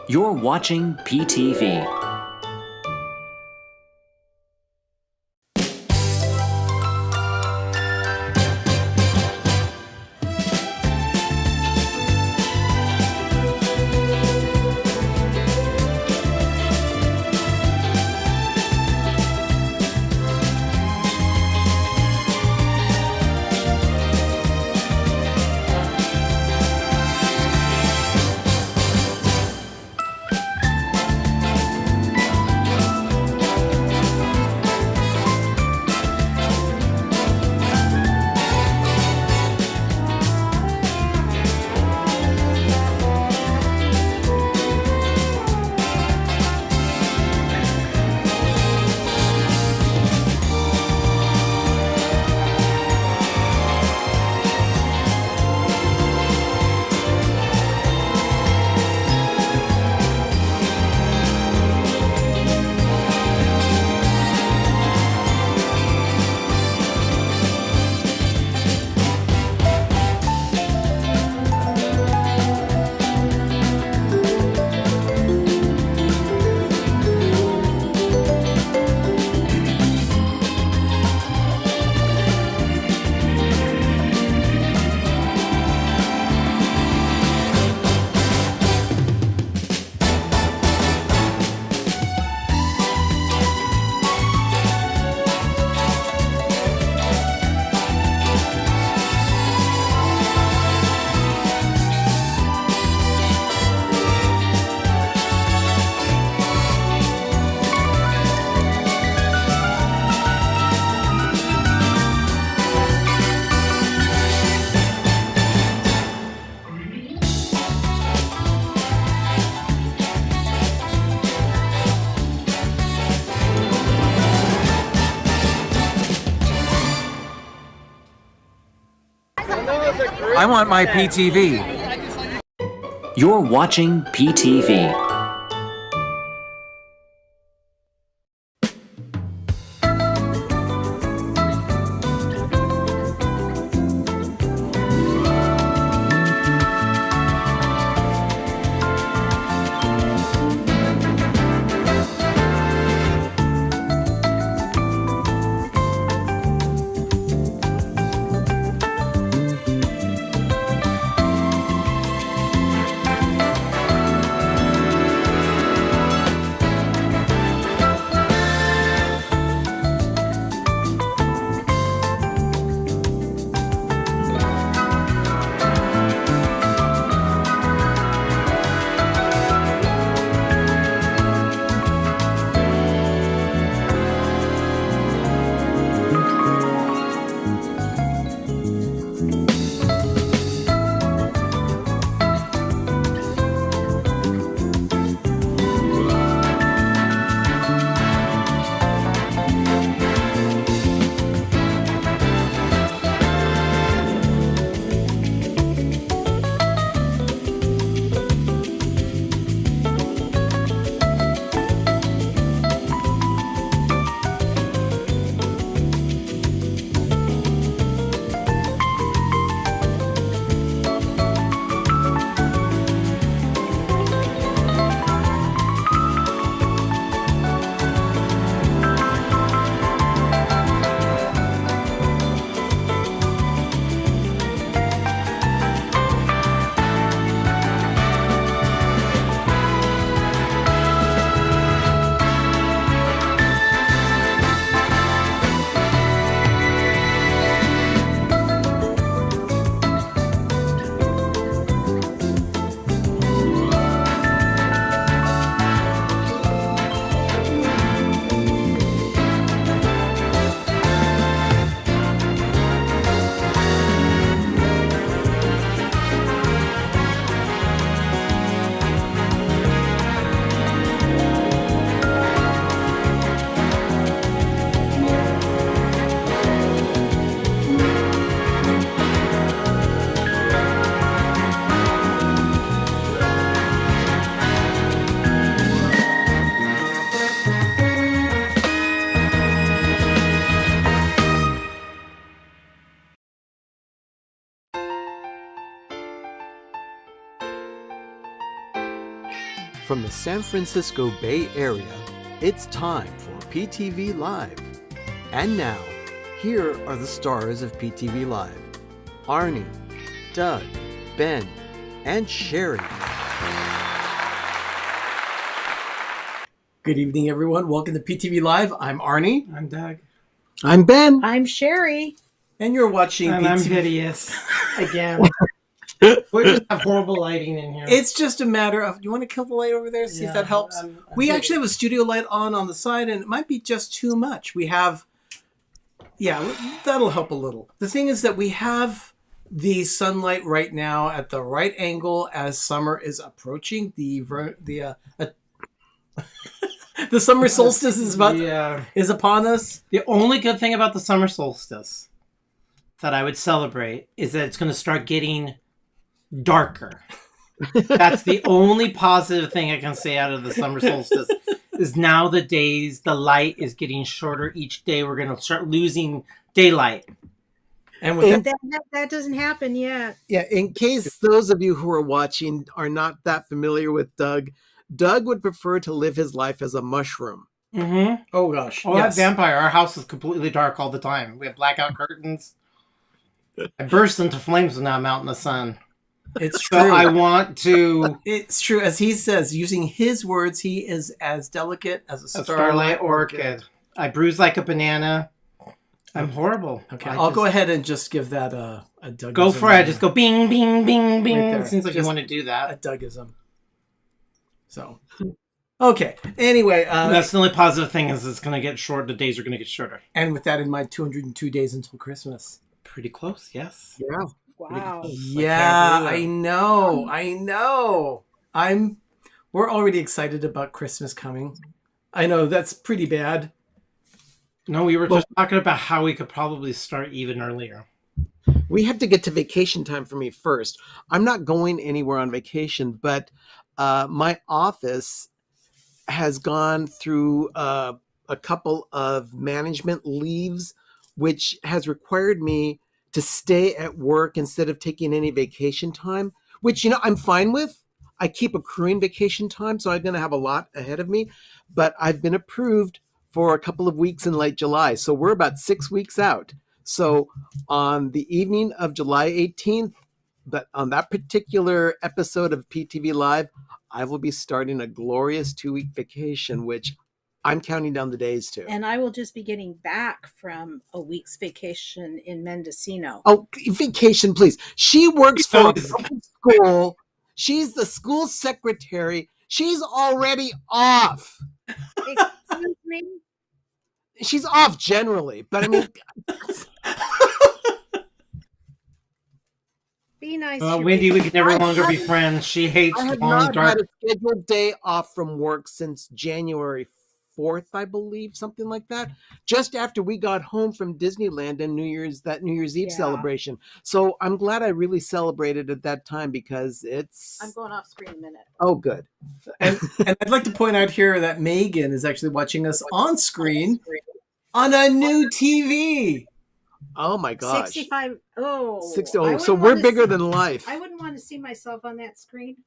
You're watching PTV. I want my PTV. You're watching PTV. From the San Francisco Bay Area, it's time for PTV Live. And now, here are the stars of PTV Live: Arnie, Doug, Ben, and Sherry. Good evening, everyone. Welcome to PTV Live. I'm Arnie. I'm Doug. I'm Ben. I'm Sherry. And you're watching And PTV. I'm hideous. Again. We just have horrible lighting in here. It's just a matter of, you want to kill the light over there? See if that helps? I'm We hideous. actually have a studio light on the side, and it might be just too much. We have, that'll help a little. The thing is that we have the sunlight right now at the right angle as summer is approaching. The summer solstice is upon us. The only good thing about the summer solstice that I would celebrate is that it's going to start getting darker. That's the only positive thing I can say out of the summer solstice. Is now the light is getting shorter each day. We're going to start losing daylight. And with That doesn't happen yet. Yeah, in case those of you who are watching are not that familiar with Doug, Doug would prefer to live his life as a mushroom. Mm-hmm. oh gosh, Oh, yes. that vampire. Our house is completely dark all the time. We have blackout curtains. I burst into flames when I'm out in the sun. It's true. So I want to... It's true. As he says, using his words, he is as delicate as a A starlight starlight orchid. orchid. I bruise like a banana. I'm horrible. Okay, I I'll just- go ahead and just give that a Dougism. Go for it. Just go bing, bing, bing, bing. Right there. It seems like you Just want to do a that. Dougism. So, okay. Anyway, That's the only positive thing is it's going to get short. The days are going to get shorter. and with that in mind, 202 days until Christmas. Pretty close, yes. Yeah. Wow. Yeah, believe it. I know. We're already excited about Christmas coming. I know that's pretty bad. No, we were just talking about how we could probably start even earlier. We have to get to vacation time for me first. I'm not going anywhere on vacation, but my office has gone through a couple of management leaves, which has required me to stay at work instead of taking any vacation time, which, I'm fine with. I keep accruing vacation time, so I'm going to have a lot ahead of me, but I've been approved for a couple of weeks in late July. So we're about 6 weeks out. So on the evening of July 18th, but on that particular episode of PTV Live, I will be starting a glorious 2-week vacation, which I'm counting down the days to. And I will just be getting back from a week's vacation in Mendocino. Oh, vacation, please. She works for a Always- local school. She's the school secretary. She's already off. Excuse me? She's off generally, but I mean, Be nice. Wendy, we can never I longer be haven't- friends. She hates I have long, not dark... had a scheduled day off from work since January 4th, I believe, something like that. Just after we got home from Disneyland and New Year's Eve Yeah. celebration. So I'm glad I really celebrated at that time because it's I'm going off screen a minute. oh good. And I'd like to point out here that Megan is actually watching us on screen on a new TV. Oh my gosh. 65. Oh. 60, I oh, wouldn't so we're wanna bigger see- than life. I wouldn't want to see myself on that screen.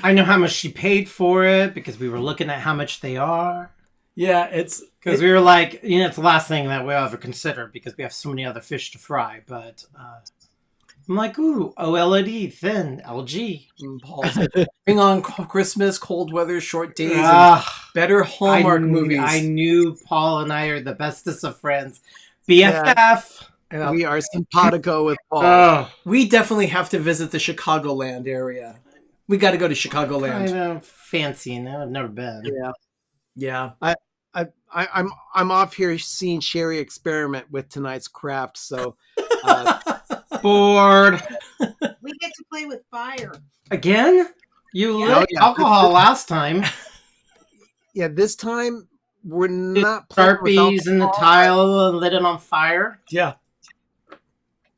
I know how much she paid for it because we were looking at how much they are. Yeah, it's Because we were like, it's the last thing that we'll ever consider because we have so many other fish to fry. But I'm like, ooh, OLED, thin, LG. Paul's bring on Christmas, cold weather, short days, and Ah, better Hallmark I knew- movies. I knew Paul and I are the bestest of friends. BFF. And, We are simpatico with Paul. Oh, we definitely have to visit the Chicagoland area. We got to go to kind Chicagoland. of fancy. No, I've never been. Yeah. Yeah. I'm off here seeing Sherry experiment with tonight's craft. So Bored. We get to play with fire. Again? You Yeah. lit alcohol last time. yeah, this time we're not playing with Sharpies in the alcohol. tile and lit it on fire. Yeah.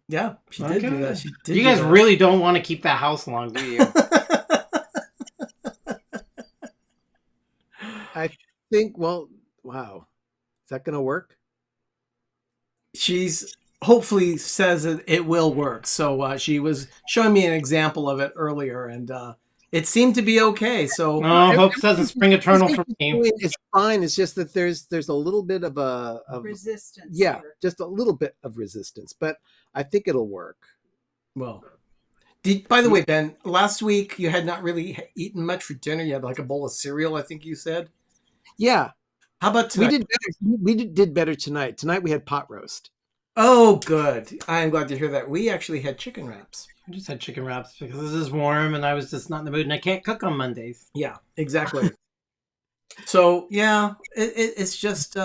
Yeah, she did do that. She did You do guys that. really don't want to keep that house long, do you? I think. Well, wow, is that gonna work? She's hopefully says that it will work. So she was showing me an example of it earlier, and it seemed to be okay. So Oh, hope doesn't spring eternal for me. It's fine. It's just that there's a little bit of Resistance. yeah, here. just a little bit of resistance, but I think it'll work. well. By the way, Ben, last week you had not really eaten much for dinner. You had like a bowl of cereal, I think you said. Yeah, How about tonight? we did better. Did better tonight. Tonight we had pot roast. Oh, good. I'm glad to hear that. We actually had chicken wraps. I just had chicken wraps because this is warm and I was just not in the mood and I can't cook on Mondays. Yeah, exactly. So, yeah, it's just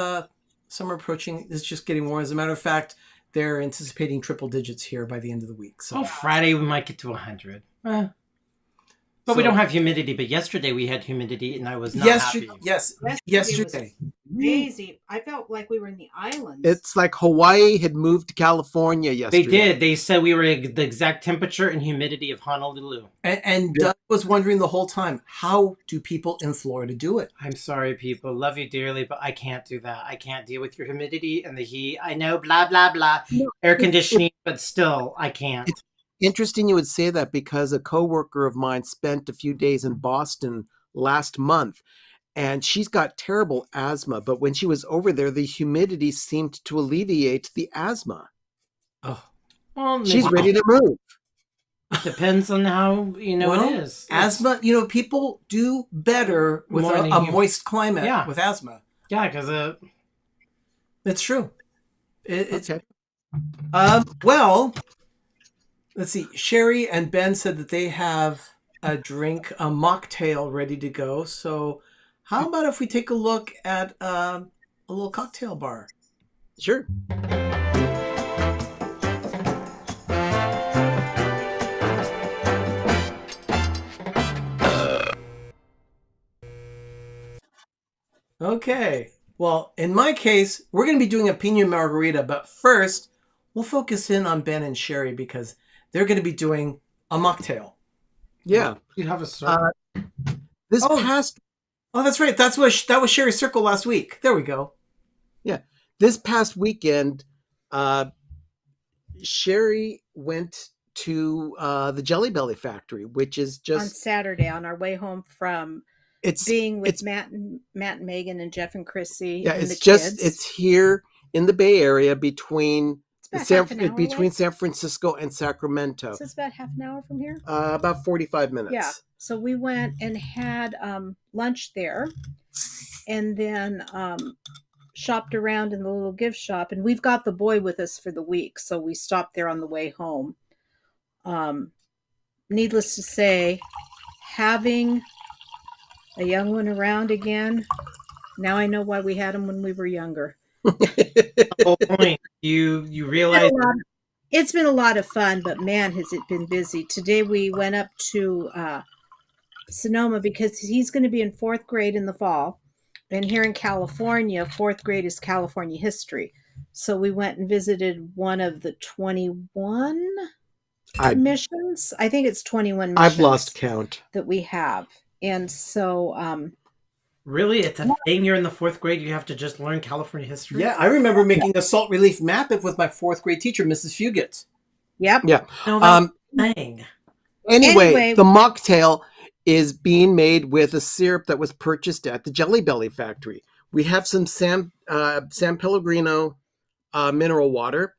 summer approaching. It's just getting warm. As a matter of fact, they're anticipating triple digits here by the end of the week. So Oh, Friday we might get to 100. But we don't have humidity. But yesterday we had humidity and I was not happy. Yesterday. Crazy. I felt like we were in the islands. It's like Hawaii had moved to California yesterday. They did. They said we were the exact temperature and humidity of Honolulu. And Doug was wondering the whole time, how do people in Florida do it? I'm sorry, people. Love you dearly, but I can't do that. I can't deal with your humidity and the heat. I know, blah, blah, blah. Air conditioning, but still, I can't. It's interesting you would say that because a coworker of mine spent a few days in Boston last month, and she's got terrible asthma. But when she was over there, the humidity seemed to alleviate the asthma. Oh, Well, She's maybe- ready to move. Depends on how, well, it is. asthma, people do better with More a than you- moist climate Yeah. with asthma. Yeah, because It's true. It's Okay. Well, let's see. Sherry and Ben said that they have a mocktail ready to go. So how about if we take a look at a little cocktail bar? Sure. Okay. Well, in my case, we're going to be doing a Pina Margarita, but first, we'll focus in on Ben and Sherry because they're going to be doing a mocktail. Yeah. you have a syrup. This Oh. past Oh, that's right. That was Sherry's circle last week. There we go. this past weekend, Sherry went to the Jelly Belly factory, which is on just Saturday on our way home from it's being with it's- Matt and Megan and Jeff and Chrissy. yeah, and it's the just kids. it's here in the Bay Area between about half an hour between away. San Francisco and Sacramento. So it's about half an hour from here. About 45 minutes. Yeah. So we went and had lunch there, and then shopped around in the little gift shop. And we've got the boy with us for the week, so we stopped there on the way home. Needless to say, having a young one around again, now I know why we had him when we were younger. The whole point. You realize It's been a lot of fun, but man, has it been busy. Today we went up to Sonoma because he's going to be in fourth grade in the fall. And here in California, fourth grade is California history. So we went and visited one of the 21 missions. I think it's 21 missions I've lost count. that we have. And so really it's a thing. You're in the fourth grade. You have to just learn California history. Yeah, I remember making a salt relief map with my fourth grade teacher, Mrs. Fugit. yep. Yeah. No, that's a thing. Anyway, the mocktail is being made with a syrup that was purchased at the Jelly Belly factory. We have some San Pellegrino mineral water,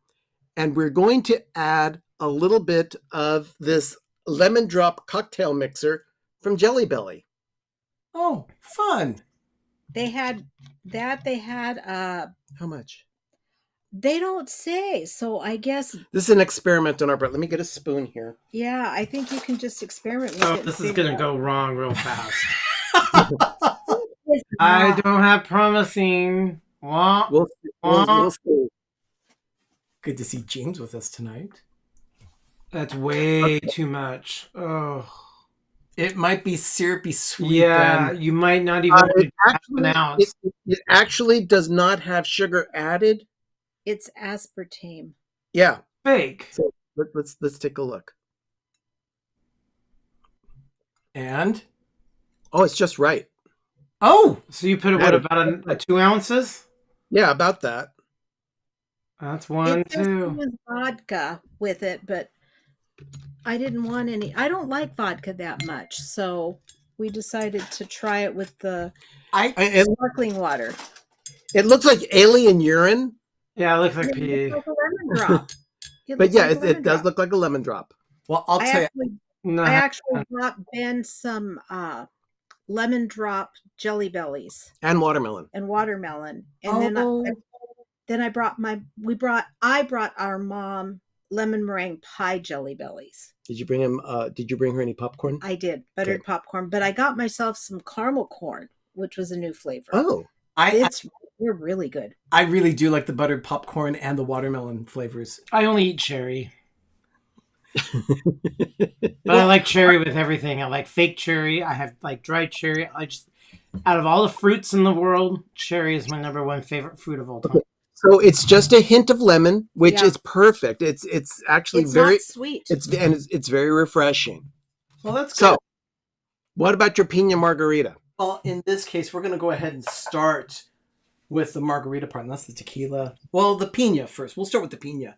and we're going to add a little bit of this lemon drop cocktail mixer from Jelly Belly. Oh, fun. They had that. They had How much? they don't say. So I guess This is an experiment on our part. Let me get a spoon here. yeah, I think you can just experiment with Oh, it. and this is figure gonna out. go wrong real fast. It's I not. don't have promising. Wah. We'll see. Good to see James with us tonight. That's way too much. Oh, It might be syrupy sweet. yeah. Ben. You might not even want It half an ounce. actually does not have sugar added. It's aspartame. Yeah. Fake. So let's take a look. And Oh, it's just right. oh, So you put what about a 2 ounces? Yeah, about that. That's one, It says it two. was vodka with it, but I didn't want any. I don't like vodka that much, so we decided to try it with the It, sparkling water. it looks like alien urine, Yeah, it looks like It pee. looks like a lemon drop. but looks yeah, like a it lemon does drop. look like a lemon drop. Well, I'll I tell you. actually, No, I actually brought Ben some lemon drop jelly bellies And watermelon. and watermelon, and Oh. then I brought our mom lemon meringue pie jelly bellies. Did you bring him? Did you bring her any popcorn? I did buttered popcorn, but I got myself some caramel corn, which was a new flavor. Oh, They're really good. I really do like the buttered popcorn and the watermelon flavors. I only eat cherry. But I like cherry with everything. I like fake cherry. I have like dried cherry. Out of all the fruits in the world, cherry is my number one favorite fruit of all time. so it's just a hint of lemon, which Yeah. is perfect. It's actually It's very not sweet. it's very refreshing. Well, that's good. So, what about your pina margarita? Well, in this case, we're going to go ahead and start with the margarita part, and that's the tequila. Well, the pina first. We'll start with the pina.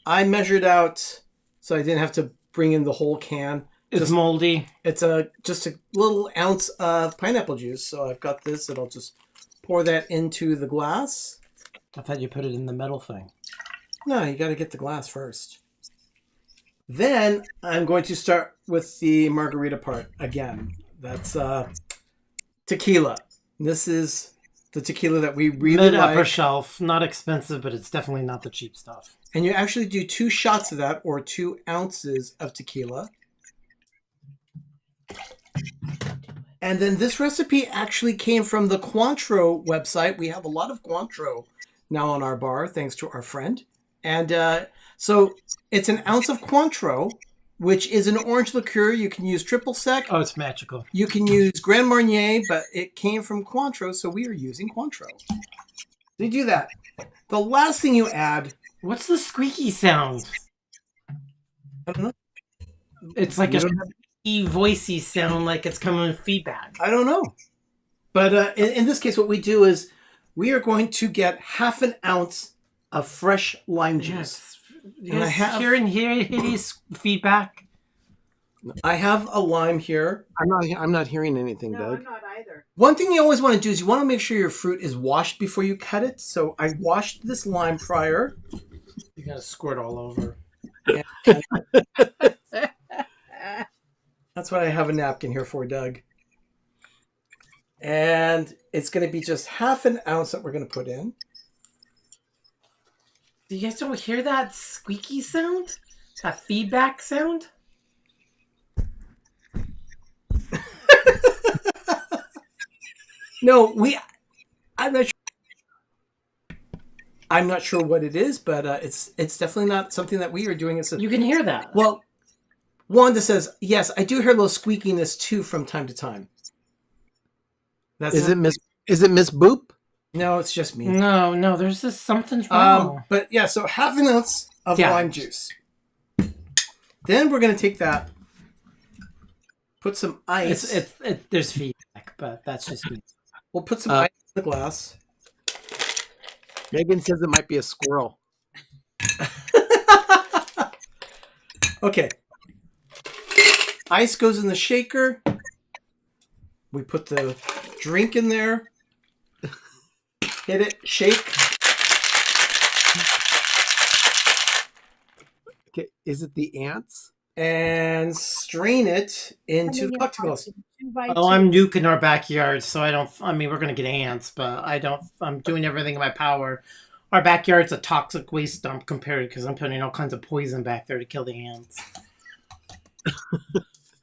I measured out so I didn't have to bring in the whole can. It's moldy. It's just a little ounce of pineapple juice. So I've got this, and I'll just pour that into the glass. I thought you put it in the metal thing. No, you got to get the glass first. Then I'm going to start with the margarita part again. That's tequila. This is the tequila that we really Mid upper like. shelf, not expensive, but it's definitely not the cheap stuff. And you actually do 2 shots of that, or 2 ounces of tequila. And then this recipe actually came from the Cointreau website. We have a lot of Cointreau now on our bar, thanks to our friend. And so it's an ounce of Cointreau, which is an orange liqueur. You can use triple sec. Oh, it's magical. You can use Grand Marnier, but it came from Cointreau, so we are using Cointreau. You do that. The last thing you add, What's the squeaky sound? I don't know. It's like a squeaky, voicey sound, like it's coming with feedback. I don't know. But in this case, what we do is we are going to get half an ounce of fresh lime juice. Yes. And I have- Hear his feedback. I have a lime here. I'm not hearing anything, No, Doug. I'm not either. One thing you always want to do is you want to make sure your fruit is washed before you cut it. So I washed this lime prior. You're gonna squirt all over. That's what I have a napkin here for, Doug. And it's going to be just half an ounce that we're going to put in. You guys don't hear that squeaky sound? That feedback sound? No, I'm not sure what it is, but it's definitely not something that we are doing. You can hear that. Well, Wanda says, yes, I do hear a little squeakiness too from time to time. Is it Miss Boop? No, it's just me. No, there's just something's wrong. But yeah, so half an ounce of Yeah. lime juice. Then we're going to take that, put some ice. There's feedback, but that's just me. We'll put some ice in the glass. Megan says it might be a squirrel. Okay. Ice goes in the shaker. We put the drink in there. Hit it, shake. Okay, is it the ants? And strain it into the cocktail glass. Oh, I'm nuking our backyard, so we're going to get ants, but I'm doing everything in my power. Our backyard's a toxic waste dump compared because I'm putting all kinds of poison back there to kill the ants.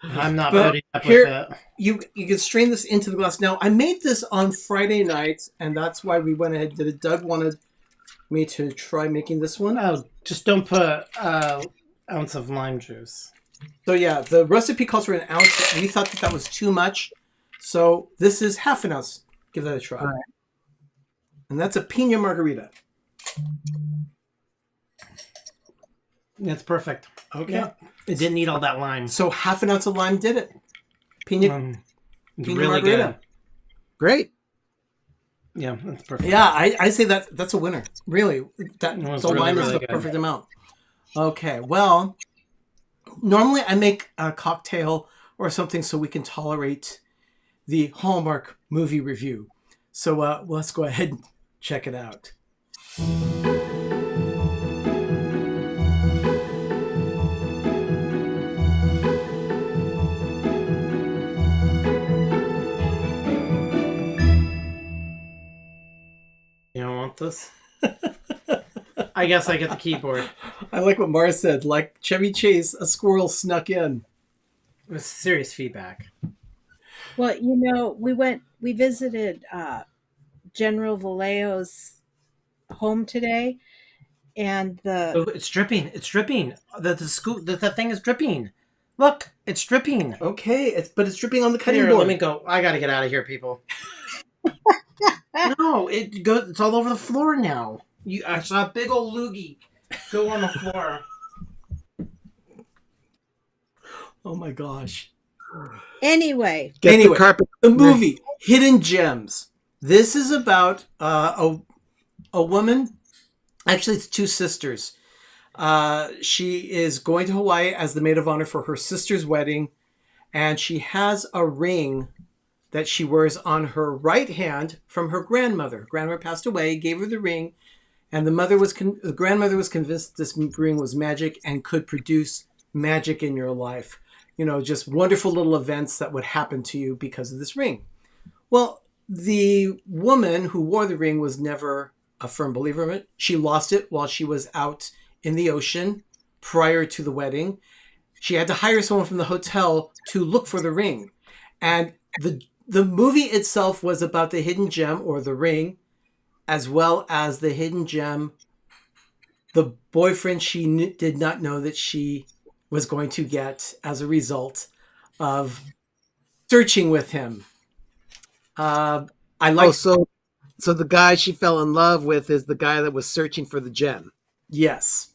I'm not But putting up here- with it. You can strain this into the glass. Now, I made this on Friday night, and that's why we went ahead and did it. Doug wanted me to try making this one. Oh, just don't put ounce of lime juice. So yeah, the recipe calls for an ounce. We thought that was too much. So this is half an ounce. Give that a try. All right. And that's a pina margarita. It's perfect. Okay. Yeah. It didn't need all that lime. So half an ounce of lime did it. Pina, It's pina really margarita. good. Great. Yeah, that's perfect. Yeah, I say that's a winner. Really, that It was the really, lime is really the good. perfect amount. Okay, well, Normally, I make a cocktail or something so we can tolerate the Hallmark movie review. So let's go ahead and check it out. You don't want this? I guess I get the keyboard. I like what Mara said. Like Chevy Chase, a squirrel snuck in. It was serious feedback. Well, we visited General Vallejo's home today, and Oh, it's dripping. It's dripping. The thing is dripping. Look, it's dripping. Okay, but it's dripping on the cutting Here, board. let me go. I gotta get out of here, people. No, it goes. It's all over the floor now. I saw a big old loogie go on the floor. Oh my gosh. anyway, Get Anyway, the carpet. The movie Hidden Gems. This is about a woman. Actually, it's two sisters. She is going to Hawaii as the maid of honor for her sister's wedding, and she has a ring that she wears on her right hand from her grandmother. Grandmother passed away, gave her the ring, and the grandmother was convinced this ring was magic and could produce magic in your life. You know, just wonderful little events that would happen to you because of this ring. Well, the woman who wore the ring was never a firm believer of it. She lost it while she was out in the ocean prior to the wedding. She had to hire someone from the hotel to look for the ring. And the movie itself was about the hidden gem, or the ring, as well as the hidden gem, the boyfriend she did not know that she was going to get as a result of searching with him. I like. So the guy she fell in love with is the guy that was searching for the gem, Yes,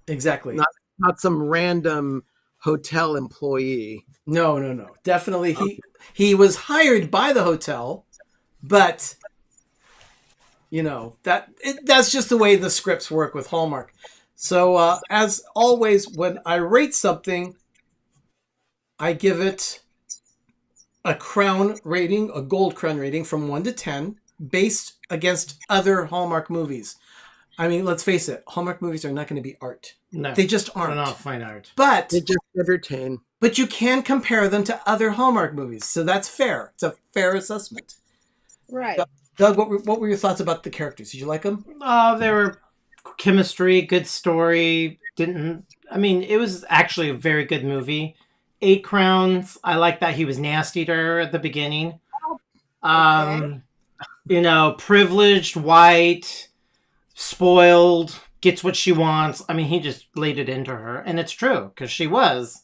exactly. not some random hotel employee. No. Definitely, he was hired by the hotel, but that's just the way the scripts work with Hallmark. So as always, when I rate something, I give it a crown rating, a gold crown rating from 1 to 10, based against other Hallmark movies. I mean, let's face it, Hallmark movies are not going to be art. No, They just they're aren't. not fine art. But They just entertain. you can compare them to other Hallmark movies, so that's fair. It's a fair assessment. right. Doug, what were your thoughts about the characters? Did you like them? They were chemistry, good story. It was actually a very good movie. 8 Crowns. I like that he was nasty to her at the beginning. Privileged, white, spoiled, gets what she wants. I mean, he just laid it into her. And it's true, because she was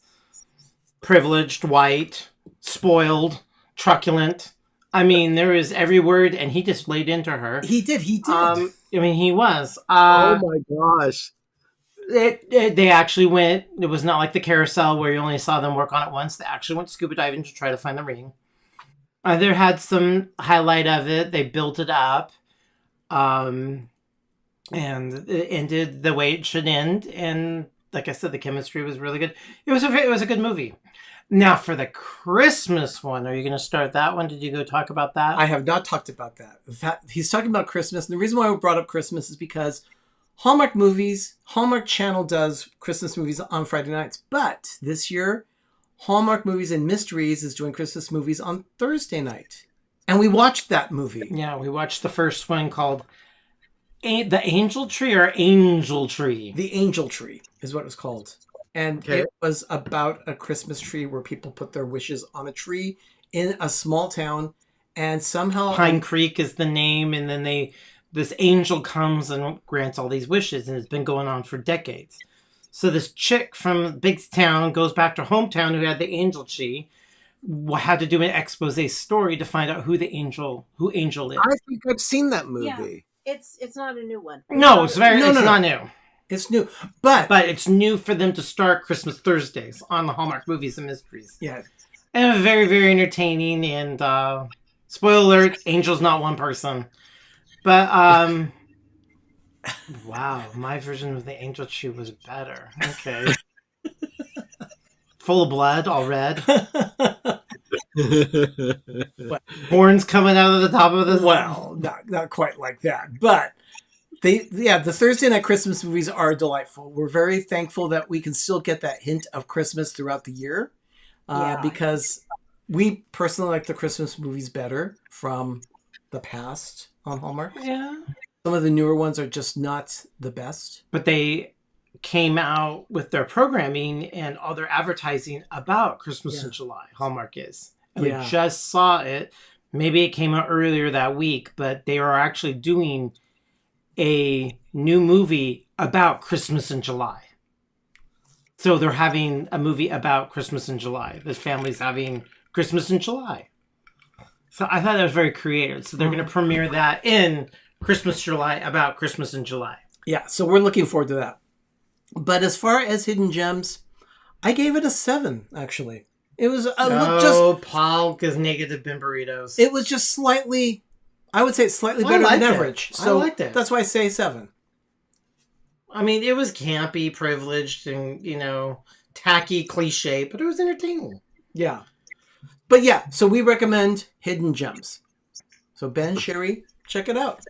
privileged, white, spoiled, truculent. I mean, there is every word, and he just laid into her. He did. He was. Oh my gosh. They actually went, it was not like the carousel where you only saw them work on it once. They actually went scuba diving to try to find the ring. There had some highlight of it. They built it up. And it ended the way it should end. And like I said, the chemistry was really good. It was a good movie. Now for the Christmas one, are you going to start that one? Did you go talk about that? I have not talked about that. He's talking about Christmas. And the reason why I brought up Christmas is because Hallmark Channel does Christmas movies on Friday nights. But this year, Hallmark Movies and Mysteries is doing Christmas movies on Thursday night. And we watched that movie. Yeah, we watched the first one called The Angel Tree or Angel Tree? The Angel Tree is what it was called. And Okay. it was about a Christmas tree where people put their wishes on a tree in a small town. And somehow... Pine Creek is the name, and then this angel comes and grants all these wishes, and it's been going on for decades. So this chick from big town goes back to hometown who had the angel tree, had to do an expose story to find out who Angel is. I think I've seen that movie. Yeah. It's not a new one. No, it's not No. new. It's new. But it's new for them to start Christmas Thursdays on the Hallmark Movies and Mysteries. yeah, And very, very entertaining. And spoiler alert, Angel's not one person. But wow, my version of the Angel Tree was better. Okay. full of blood, all red. Horns coming out of the top of the... Well, not quite like that, but the Thursday night Christmas movies are delightful. We're very thankful that we can still get that hint of Christmas throughout the year, because we personally like the Christmas movies better from the past on Hallmark. Yeah. Some of the newer ones are just not the best. But they came out with their programming and all their advertising about Christmas in July. Hallmark is. And we just saw it. Maybe it came out earlier that week, but they are actually doing a new movie about Christmas in July. So they're having a movie about Christmas in July. The family's having Christmas in July. So I thought that was very creative. So they're going to premiere that in Christmas July about Christmas in July. Yeah, so we're looking forward to that. But as far as Hidden Gems, I gave it a 7, actually. It was Paul is negative bin burritos. It was just slightly, I would say it's slightly better than average. So I liked it. That's why I say 7. I mean, it was campy, privileged, and, tacky, cliche, but it was entertaining. Yeah. But yeah, so we recommend Hidden Gems. So Ben, Sherry, check it out.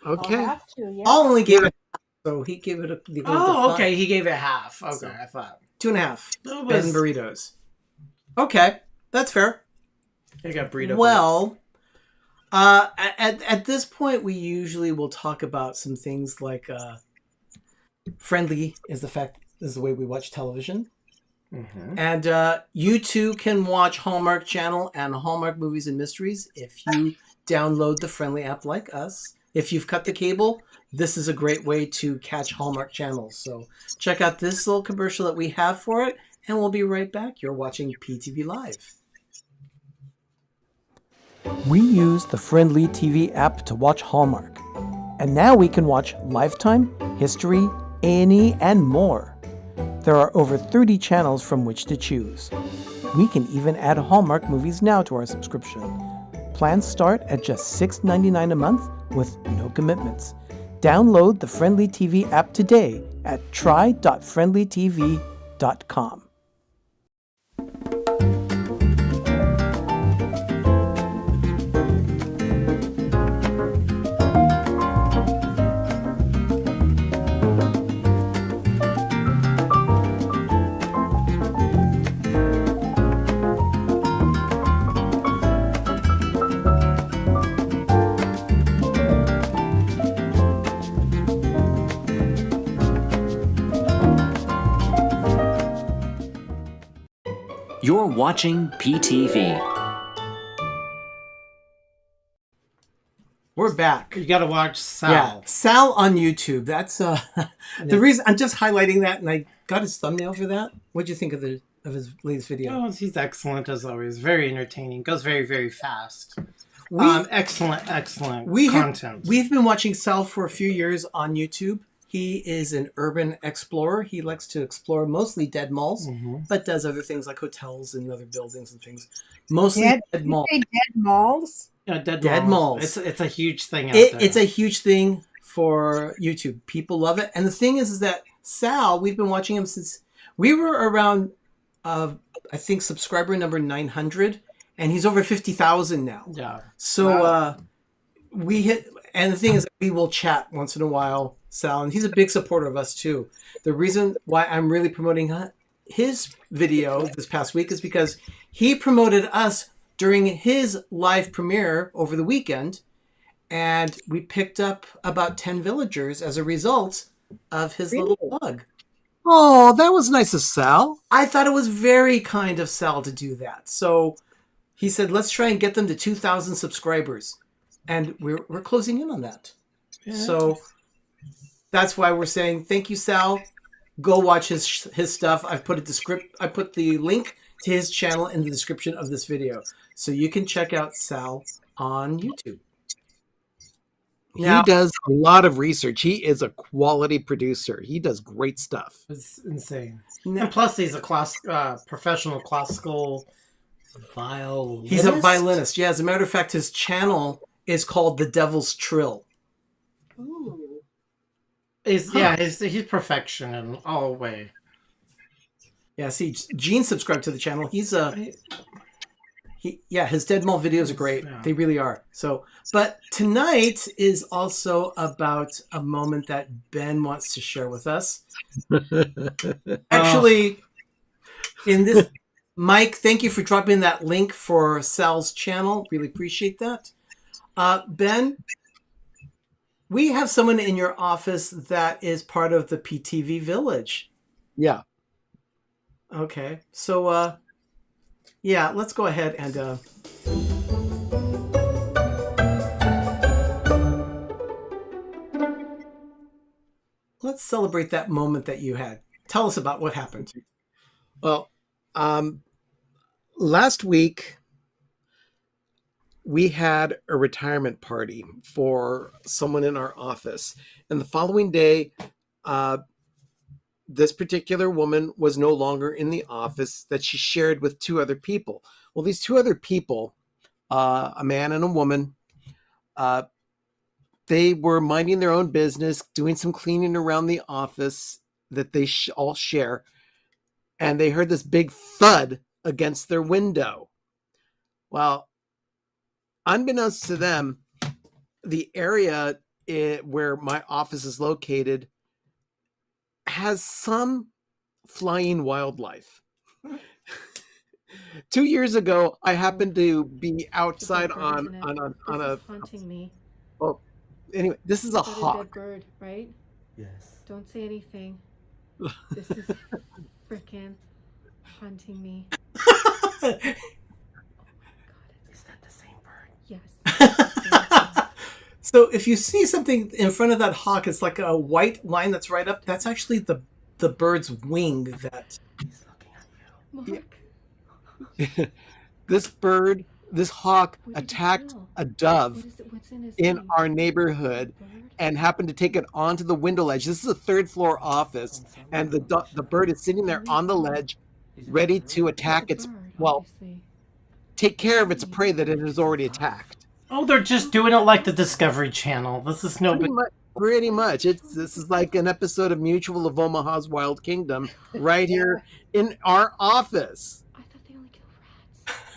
Okay. I'll have to, yeah. I'll only give it, so he gave it a... Okay, he gave it half. Okay, I thought. 2.5. That Ben was... burritos. Okay, that's fair. I got burrito. Well, at this point, we usually will talk about some things like friendly is the way we watch television. Mm-hmm. And you too can watch Hallmark Channel and Hallmark Movies and Mysteries if you download the Friendly app like us. If you've cut the cable, this is a great way to catch Hallmark channels. So check out this little commercial that we have for it, and we'll be right back. You're watching PTV Live. We use the Friendly TV app to watch Hallmark. And now we can watch Lifetime, History, A&E, and more. There are over 30 channels from which to choose. We can even add Hallmark movies now to our subscription. Plans start at just $6.99 a month with no commitments. Download the Friendly TV app today at try.friendlytv.com. You're watching PTV. We're back. You got to watch Sal. Yeah, Sal on YouTube. That's the reason I'm just highlighting that, and I got his thumbnail for that. What'd you think of his latest video? Oh, he's excellent as always. Very entertaining. Goes very, very fast. Excellent content. We've been watching Sal for a few years on YouTube. He is an urban explorer. He likes to explore mostly dead malls, but does other things like hotels and other buildings and things. Mostly dead malls. Dead malls? Yeah, dead malls. It's a huge thing out there. It's a huge thing for YouTube. People love it. And the thing is that Sal, we've been watching him since we were around, I think, subscriber number 900, and he's over 50,000 now. Yeah. So we hit, and the thing is, we will chat once in a while, Sal, and he's a big supporter of us too. The reason why I'm really promoting his video this past week is because he promoted us during his live premiere over the weekend, and we picked up about 10 villagers as a result of his little plug. Oh, that was nice of Sal. I thought it was very kind of Sal to do that. So he said, let's try and get them to 2,000 subscribers. And we're closing in on that. Yeah. So that's why we're saying, thank you, Sal. Go watch his stuff. I put the link to his channel in the description of this video. So you can check out Sal on YouTube. He does a lot of research. He is a quality producer. He does great stuff. It's insane. And plus, he's a professional classical violinist. He's a violinist. Yeah, as a matter of fact, his channel is called The Devil's Trill. Ooh. He's perfection in all way. Yeah, see, Gene subscribed to the channel. He's his Dead Mall videos are great. Yeah. They really are. So, but tonight is also about a moment that Ben wants to share with us. Actually, in this, Mike, thank you for dropping that link for Sal's channel. Really appreciate that. Ben, we have someone in your office that is part of the PTV Village. Yeah. Okay, so let's go ahead and let's celebrate that moment that you had. Tell us about what happened. Well, last week we had a retirement party for someone in our office, and the following day, this particular woman was no longer in the office that she shared with two other people. Well, these two other people, a man and a woman, they were minding their own business, doing some cleaning around the office that they all share, and they heard this big thud against their window. Well, unbeknownst to them, the area where my office is located has some flying wildlife. 2 years ago, I happened to be outside on a haunting me. Oh, anyway, this is a Is that a dead hawk. bird, right? Yes. Don't say anything. This is frickin' haunting me. Is that the same bird? Yes. So if you see something in front of that hawk, it's like a white line that's right up. That's actually the bird's wing. That He's looking at you. Mark, This hawk What did you attacked feel? a dove what's in his in name? our neighborhood Bird? and happened to take it onto the window ledge. This is a third floor office, and the bird is sitting there on the ledge, ready to attack It's its a bird, well, obviously. take care of its prey that it has already attacked. Oh, they're just doing it like the Discovery Channel. This is no big. Pretty much. This is like an episode of Mutual of Omaha's Wild Kingdom right here in our office. I thought they only kill rats.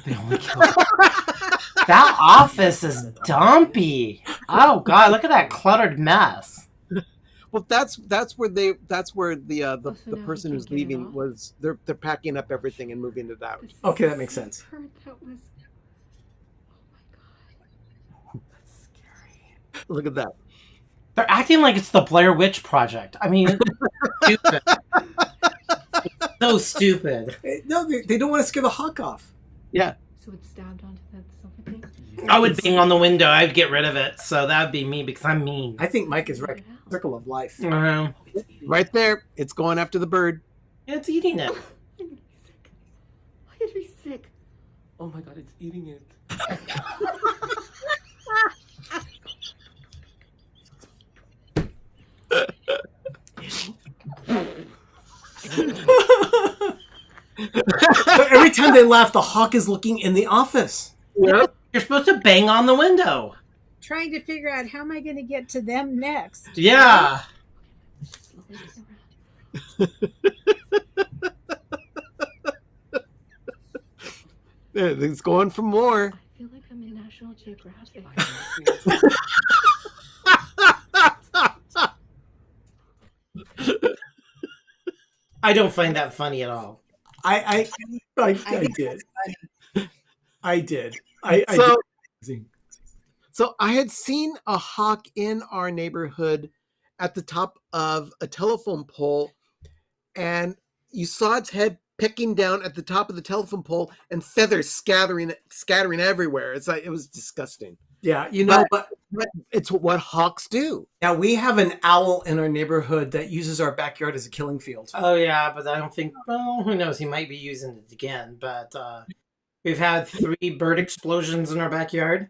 They only kill. That office is dumpy. Oh God, look at that cluttered mess. Well, that's where the So the now person he who's can't get it leaving off? was they're packing up everything and moving it out. This is Okay, that the makes same sense. bird that was. Oh my god. That's scary. Look at that. They're acting like it's the Blair Witch Project. I mean, stupid. So stupid. no, they don't want to scare the hawk off. Yeah. So it's stabbed onto that sofa thing? I would bang on the window. I'd get rid of it. So that would be me because I'm mean. I think Mike is right. Circle of life. Right there. It's going after the bird. It's eating it. I'm gonna be sick. I'm gonna be sick. Oh my god, it's eating it. But every time they laugh, the hawk is looking in the office. Yep. You're supposed to bang on the window. Trying to figure out how am I going to get to them next. Yeah. Slowly turn around. It's going for more. I feel like I'm in National Geographic. I don't find that funny at all. I did. I did. I So, did. so I had seen a hawk in our neighborhood at the top of a telephone pole, and you saw its head picking down at the top of the telephone pole and feathers scattering everywhere. It's like it was disgusting. Yeah, you know, But it's what hawks do. now we have an owl in our neighborhood that uses our backyard as a killing field. Oh yeah, but I don't think. Well, who knows? He might be using it again. But we've had 3 bird explosions in our backyard,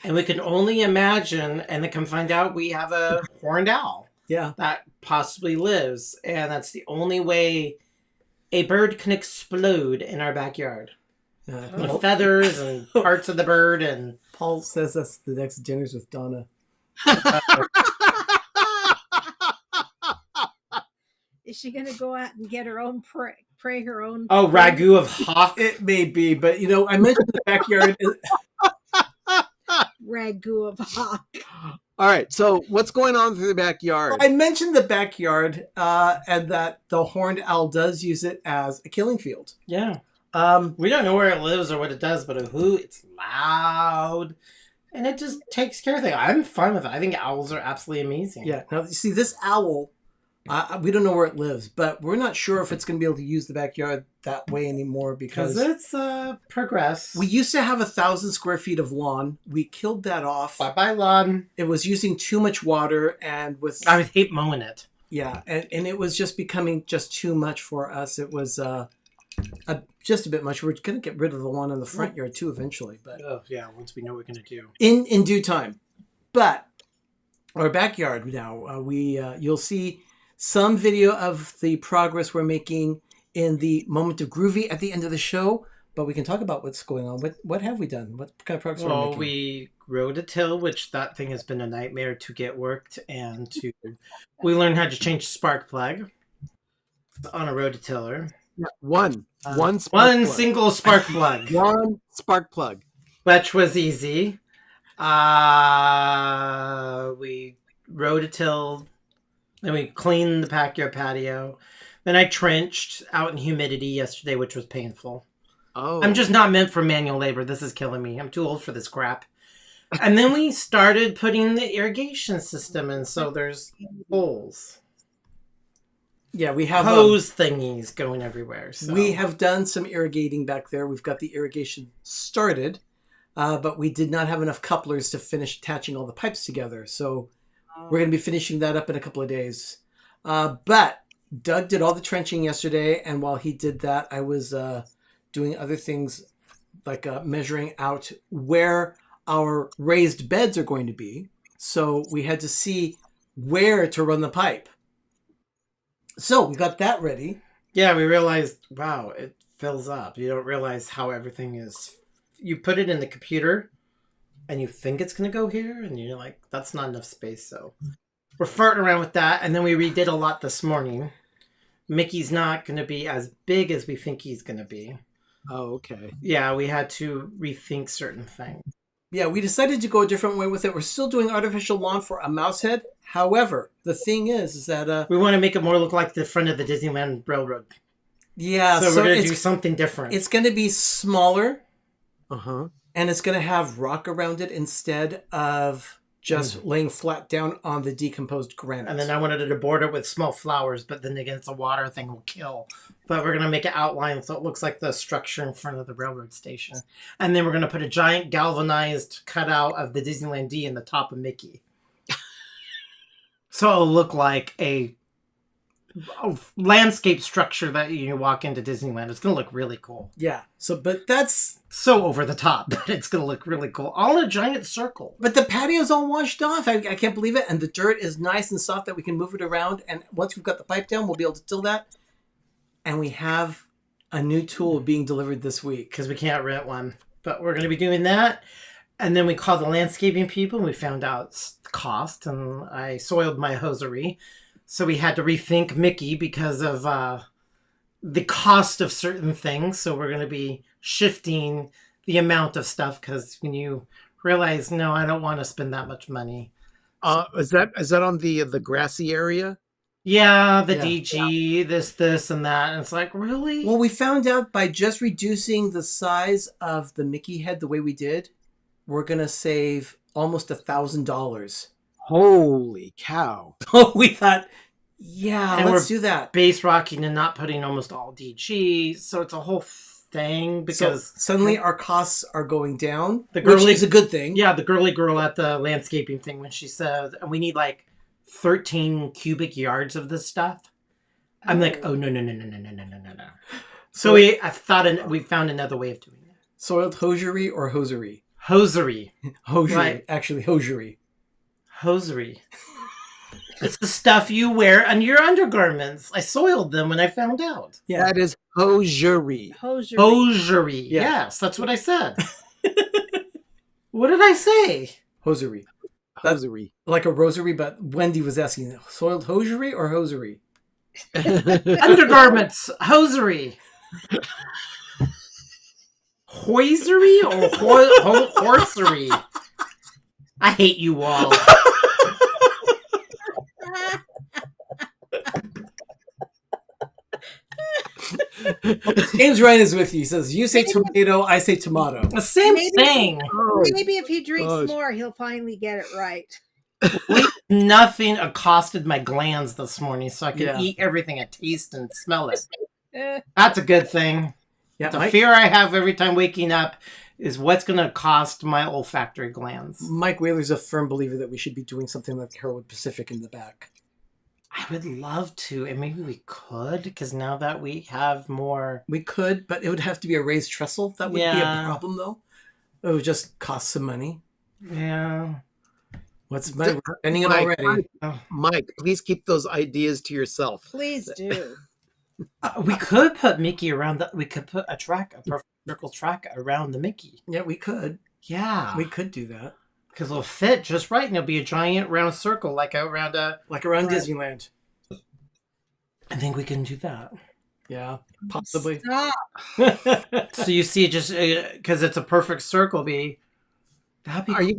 and we can only imagine. And then come find out we have a horned owl Yeah. that possibly lives, and that's the only way a bird can explode in our backyard. With feathers and parts of the bird and. Paul says that's the next dinners with Donna. Is she going to go out and get her own pray her own? Oh, ragu of hawk. It may be, but I mentioned the backyard. Ragu of hawk. All right. So what's going on through the backyard? I mentioned the backyard, and that the horned owl does use it as a killing field. Yeah. Um, We don't know where it lives or what it does, but it's loud. And it just takes care of things. I'm fine with it. I think owls are absolutely amazing. yeah. Now, you see, this owl, we don't know where it lives, but we're not sure if it's going to be able to use the backyard that way anymore Because because it's progress. we used to have 1,000 square feet of lawn. We killed that off. Bye-bye, lawn. It was using too much water, and with I would hate mowing it. yeah, and it was just becoming just too much for us. It was just a bit much. We're going to get rid of the lawn in the front yard too eventually, but Oh, yeah, once we know what we're going to do. in due time. But our backyard now, you'll see some video of the progress we're making in the moment of groovy at the end of the show. But we can talk about what's going on. What have we done? What kind of progress are we Well, making? we rode a till, which that thing has been a nightmare to get worked, and we learned how to change spark plug on a rototiller. One spark One plug. single spark plug, One spark plug. which was easy. We rode a till, then we cleaned the backyard patio. Then I trenched out in humidity yesterday, which was painful. Oh, I'm just not meant for manual labor. This is killing me. I'm too old for this crap. And then we started putting the irrigation system in, so there's holes. Yeah, we have Hose thingies going everywhere. So. we have done some irrigating back there. We've got the irrigation started, but we did not have enough couplers to finish attaching all the pipes together. So we're going to be finishing that up in a couple of days. But Doug did all the trenching yesterday, and while he did that, I was doing other things like measuring out where our raised beds are going to be. So we had to see where to run the pipe. So we got that ready. Yeah, we realized, wow, it fills up. You don't realize how everything is. You put it in the computer, and you think it's going to go here, and you're like, that's not enough space. So we're farting around with that, and then we redid a lot this morning. Mickey's not going to be as big as we think he's going to be. oh, okay. Yeah, we had to rethink certain things. Yeah, we decided to go a different way with it. We're still doing artificial lawn for a mouse head. However, the thing is that We want to make it more look like the front of the Disneyland Railroad. yeah, So we're going to it's do something different. it's going to be smaller, Uh-huh. and it's going to have rock around it instead of just laying flat down on the decomposed granite. And then I wanted to border it with small flowers, but then again, it's a water thing will kill. But we're going to make it outline so it looks like the structure in front of the railroad station. And then we're going to put a giant galvanized cutout of the Disneyland D in the top of Mickey. So it'll look like a landscape structure that you walk into Disneyland. It's going to look really cool. yeah, but that's So over the top, but it's going to look really cool. All in a giant circle. but the patio's all washed off. I can't believe it, and the dirt is nice and soft that we can move it around. And once we've got the pipe down, we'll be able to till that. And we have a new tool being delivered this week. Because we can't rent one. But we're going to be doing that. And then we called the landscaping people and we found out the cost. And I soiled my hosiery. So we had to rethink Mickey because of the cost of certain things. So we're going to be shifting the amount of stuff. Because when you realize, no, I don't want to spend that much money. Is that on the grassy area? Yeah, the Yeah. DG, this, and that. And it's like, really? Well, we found out by just reducing the size of the Mickey head the way we did, we're going to save almost $1,000. Holy cow! Oh, we thought, yeah, And let's we're do that. base rocking and not putting almost all DG. So it's a whole thing because So suddenly our costs are going down, The which girly- is a good thing. yeah, the girly girl at the landscaping thing when she said we need like 13 cubic yards of this stuff. I'm like, oh no. So we found another way of doing it. Soiled hosiery or hosiery? Hosiery. Hosiery. Right. Actually, hosiery. Hosiery. It's the stuff you wear on your undergarments. I soiled them when I found out. Yeah. That is hosiery. Hosiery. Hosiery. Yeah. Yes, that's what I said. What did I say? Hosiery. Hosiery. Like a rosary, but Wendy was asking, soiled hosiery or hosiery? Undergarments, hosiery. Hoisery or horsery? I hate you all. James Ryan is with you. He says, you say tomato, I say tomato. The same thing. Maybe if he drinks more, he'll finally get it right. Nothing accosted my glands this morning, so I can Yeah. eat everything I taste and smell it. Eh, That's a good thing. Yeah, The Mike, fear I have every time waking up is what's going to cost my olfactory glands. Mike Whaler's a firm believer that we should be doing something like Herwood Pacific in the back. I would love to, and maybe we could, because now that we have more... We could, but it would have to be a raised trestle. That would be a Yeah. problem, though. It would just cost some money. Yeah. What's money? We're spending it Mike, already. Mike, please keep those ideas to yourself. please do. We could put Mickey around the... We could put a perfect circle track around the Mickey. Yeah, we could. Yeah. We could do that. Because it'll fit just right, and it'll be a giant round circle, like around a... Like around Right. Disneyland. I think we can do that. Yeah, possibly. Stop. So you see, just because it's a perfect circle, that'd be Are you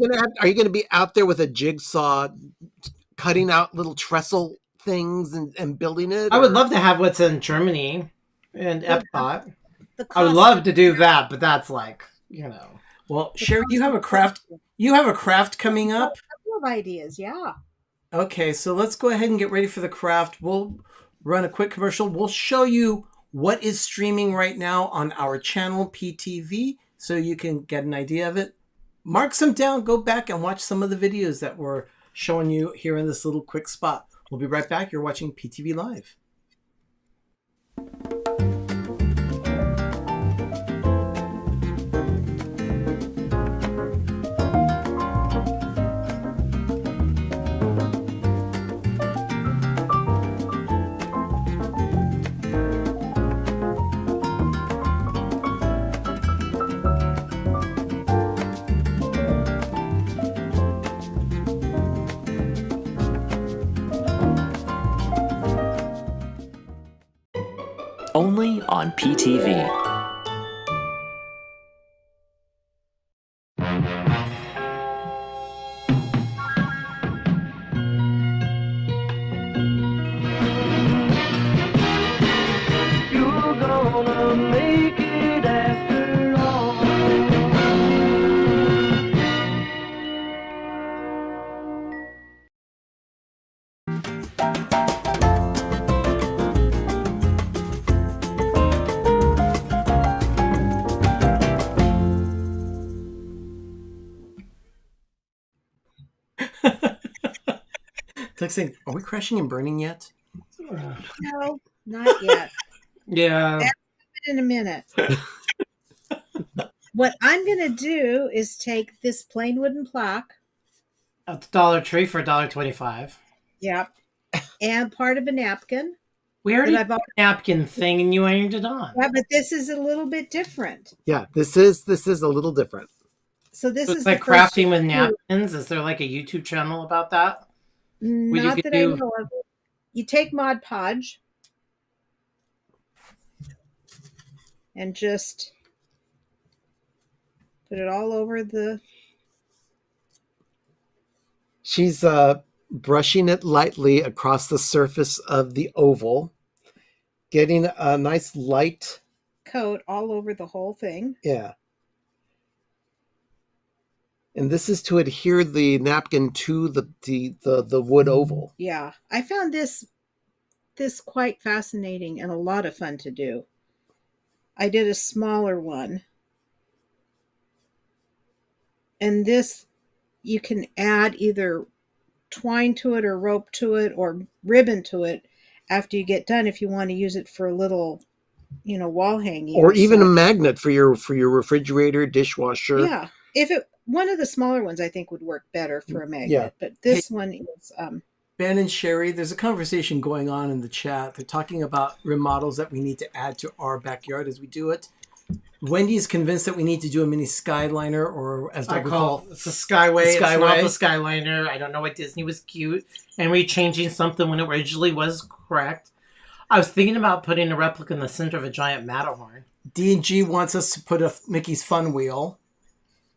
gonna be out there with a jigsaw, cutting out little trestle things and building it? I would or- love to have what's in Germany and Epcot. The I would cost- love to do that, but that's like, you know. Well, Sherry, you have a craft. You have a craft coming up. A couple of ideas, yeah. Okay, so let's go ahead and get ready for the craft. We'll run a quick commercial. We'll show you what is streaming right now on our channel, PTV, so you can get an idea of it. Mark some down, go back and watch some of the videos that we're showing you here in this little quick spot. We'll be right back. You're watching PTV Live. Only on PTV. You're gonna make it after all. It's like saying, are we crashing and burning yet? No, not yet. Yeah. In a minute. What I'm going to do is take this plain wooden plaque, At the Dollar Tree for $1.25. yep, and part of a napkin. We already That have I've a napkin thing and you ironed it on. Yeah, but this is a little bit different. Yeah, this is a little different. So this So it's is like the first crafting with two. napkins. Is there like a YouTube channel about that? you Not could that do- I know of. You take Mod Podge and just put it all over the. She's brushing it lightly across the surface of the oval, getting a nice light. Coat all over the whole thing. Yeah. And this is to adhere the napkin to the wood oval. Yeah, I found this quite fascinating and a lot of fun to do. I did a smaller one, and this you can add either twine to it or rope to it or ribbon to it after you get done if you want to use it for a little, wall hanging Or even a such. magnet for your refrigerator, dishwasher. Yeah, if it one of the smaller ones I think would work better for a magnet, Yeah. but this one is Ben and Sherry, there's a conversation going on in the chat. They're talking about remodels that we need to add to our backyard as we do it. Wendy is convinced that we need to do a mini Skyliner, or as I Doug would call call it's a Skyway. It's not Skyway. the Skyliner. I don't know why Disney was cute and we changing something when it originally was correct. I was thinking about putting a replica in the center of a giant Matterhorn. D&G wants us to put a Mickey's Fun Wheel.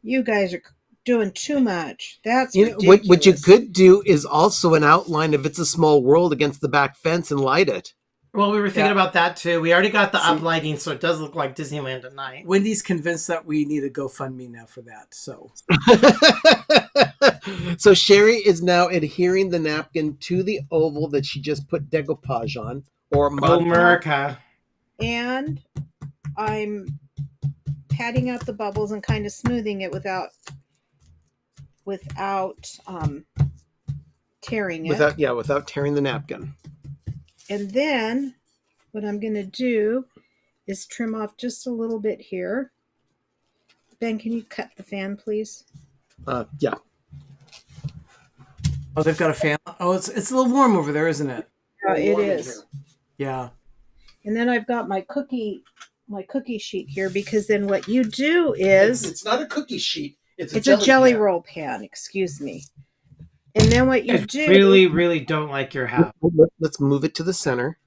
You guys are doing too much. That's You know, ridiculous. what you could do is also an outline of It's a Small World against the back fence and light it. Well, we were thinking Yeah. about that too. We already got the uplighting, so it does look like Disneyland at night. Wendy's convinced that we need a GoFundMe now for that. So So Sherry is now adhering the napkin to the oval that she just put decoupage on, or Oh, Mod Podge. America. And I'm patting out the bubbles and kind of smoothing it without tearing it. without tearing the napkin. And then what I'm going to do is trim off just a little bit here. Ben, can you cut the fan, please? Yeah. oh, they've got a fan. Oh, it's a little warm over there, isn't it? It is. Yeah. And then I've got my cookie sheet here, because then what you do is It's not a cookie sheet. it's a jelly roll pan, excuse me. And then what you I do really, really don't like your hat. Let's move it to the center.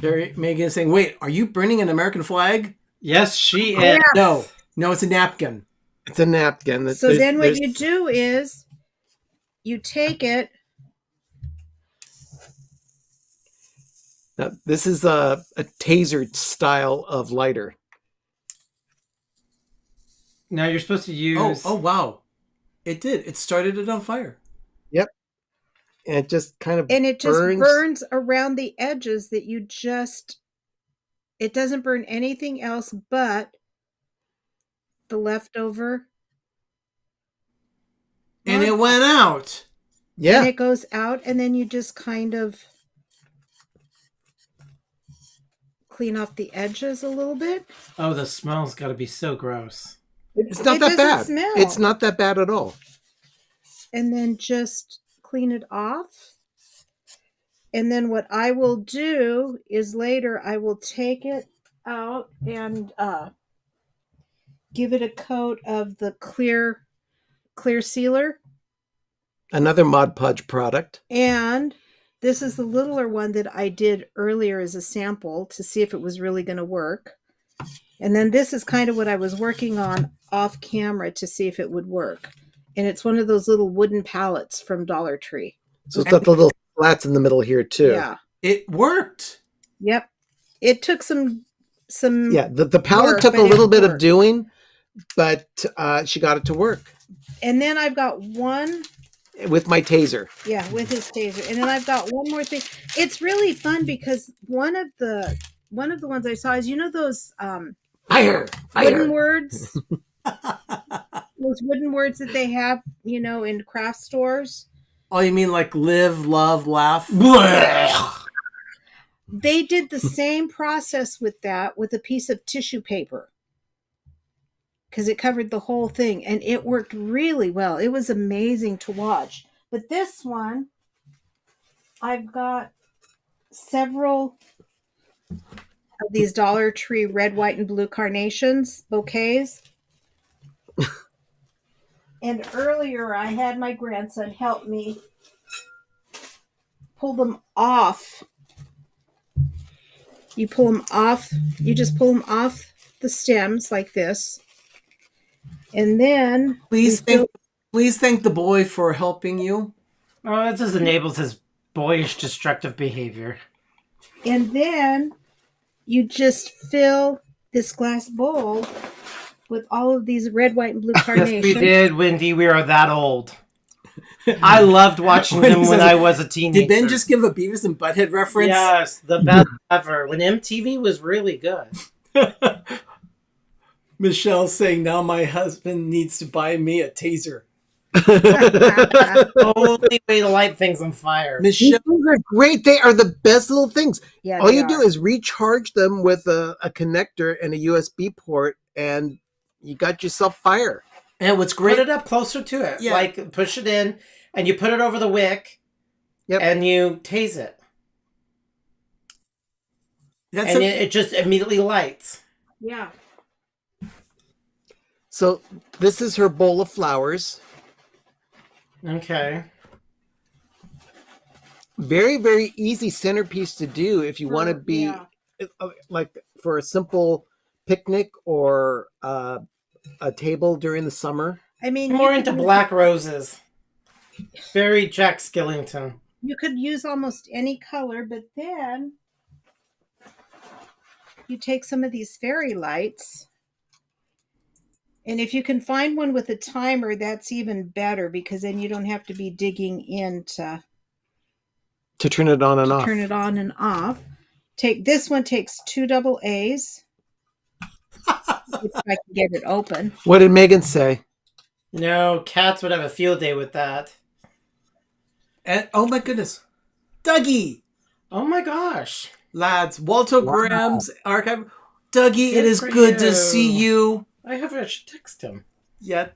Megan's saying, wait, are you burning an American flag? Yes, she is. No, it's a napkin. It's a napkin. So then what you do is you take it. Now, this is a taser style of lighter. Now you're supposed to use. Oh, wow. It did. It started it on fire. And it just kind of And it just burns around the edges that you just, it doesn't burn anything else but the leftover. And it went out. Yeah. And it goes out, and then you just kind of clean off the edges a little bit. Oh, the smell's got to be so gross. It's not It that doesn't bad. smell. It's not that bad at all. And then just clean it off. And then what I will do is later I will take it out and give it a coat of the clear sealer. Another Mod Podge product. And this is the littler one that I did earlier as a sample to see if it was really going to work. And then this is kind of what I was working on off camera to see if it would work. And it's one of those little wooden pallets from Dollar Tree. So it's got the little slats in the middle here too. Yeah. It worked. Yep. It took some Yeah, the palette work, took a but it little bit of worked. doing, but she got it to work And then I've got one, with my taser. yeah, with his taser. And then I've got one more thing. It's really fun because one of the ones I saw is, you know, those Fire! wooden words, those wooden words that they have, you know, in craft stores. Oh, you mean like live, love, laugh? They did the same process with that with a piece of tissue paper, because it covered the whole thing, and it worked really well. It was amazing to watch. But this one, I've got several of these Dollar Tree red, white, and blue carnations bouquets. And earlier I had my grandson help me pull them off. You pull them off, you just pull them off the stems like this. And then Please thank the boy for helping you. Oh, that just enables his boyish destructive behavior. And then you just fill this glass bowl with all of these red, white, and blue carnations. Yes, we did, Wendy. We are that old. I loved watching them when I was a teenager. Did Ben just give a Beavis and Butthead reference? Yes, the best ever. When MTV was really good. Michelle's saying now my husband needs to buy me a taser. Only way to light things on fire. These Michelle, things are great. They are the best little things. Yeah, All they you do are. is recharge them with a connector and a USB port, and you got yourself fire. and what's Put great, it up closer to it. Yeah. Like, push it in, and you put it over the wick, Yep. and you tase it. that's And a, it just immediately lights. Yeah. So this is her bowl of flowers. Okay. very, very easy centerpiece to do if you want to be Yeah. like for a simple picnic or a table during the summer. I mean, I'm more into black roses. Very Jack Skellington. You could use almost any color, but then you take some of these fairy lights. And if you can find one with a timer, that's even better because then you don't have to be digging in to To turn it on and off. turn it on and off. Take this one takes 2 double A's. If I can get it open. What did Megan say? No, cats would have a field day with that. And oh my goodness, Dougie, Oh my gosh. lads, Walter Graham's archive. Dougie, it Good is for good to you. see you. I should text him. Yeah,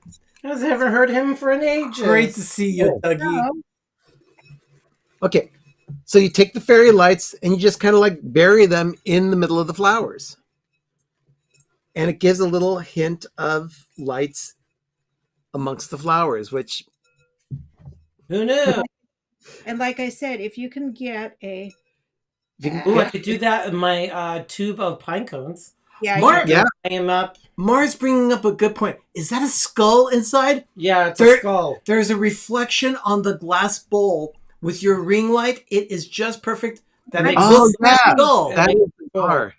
I haven't heard him for an age. great to see you, Dougie. No, Okay, so you take the fairy lights and you just kind of like bury them in the middle of the flowers. And it gives a little hint of lights amongst the flowers, which Who knew? and like I said, if you can get a if you can Ooh, I get- could do that in my tube of pine cones. yeah, Mark- yeah, Hang him up. Mars bringing up a good point. Is that a skull inside? Yeah, it's There- a skull. There's a reflection on the glass bowl with your ring light. It is just perfect. That It it makes- Oh, looks like yeah. a skull. that is bizarre.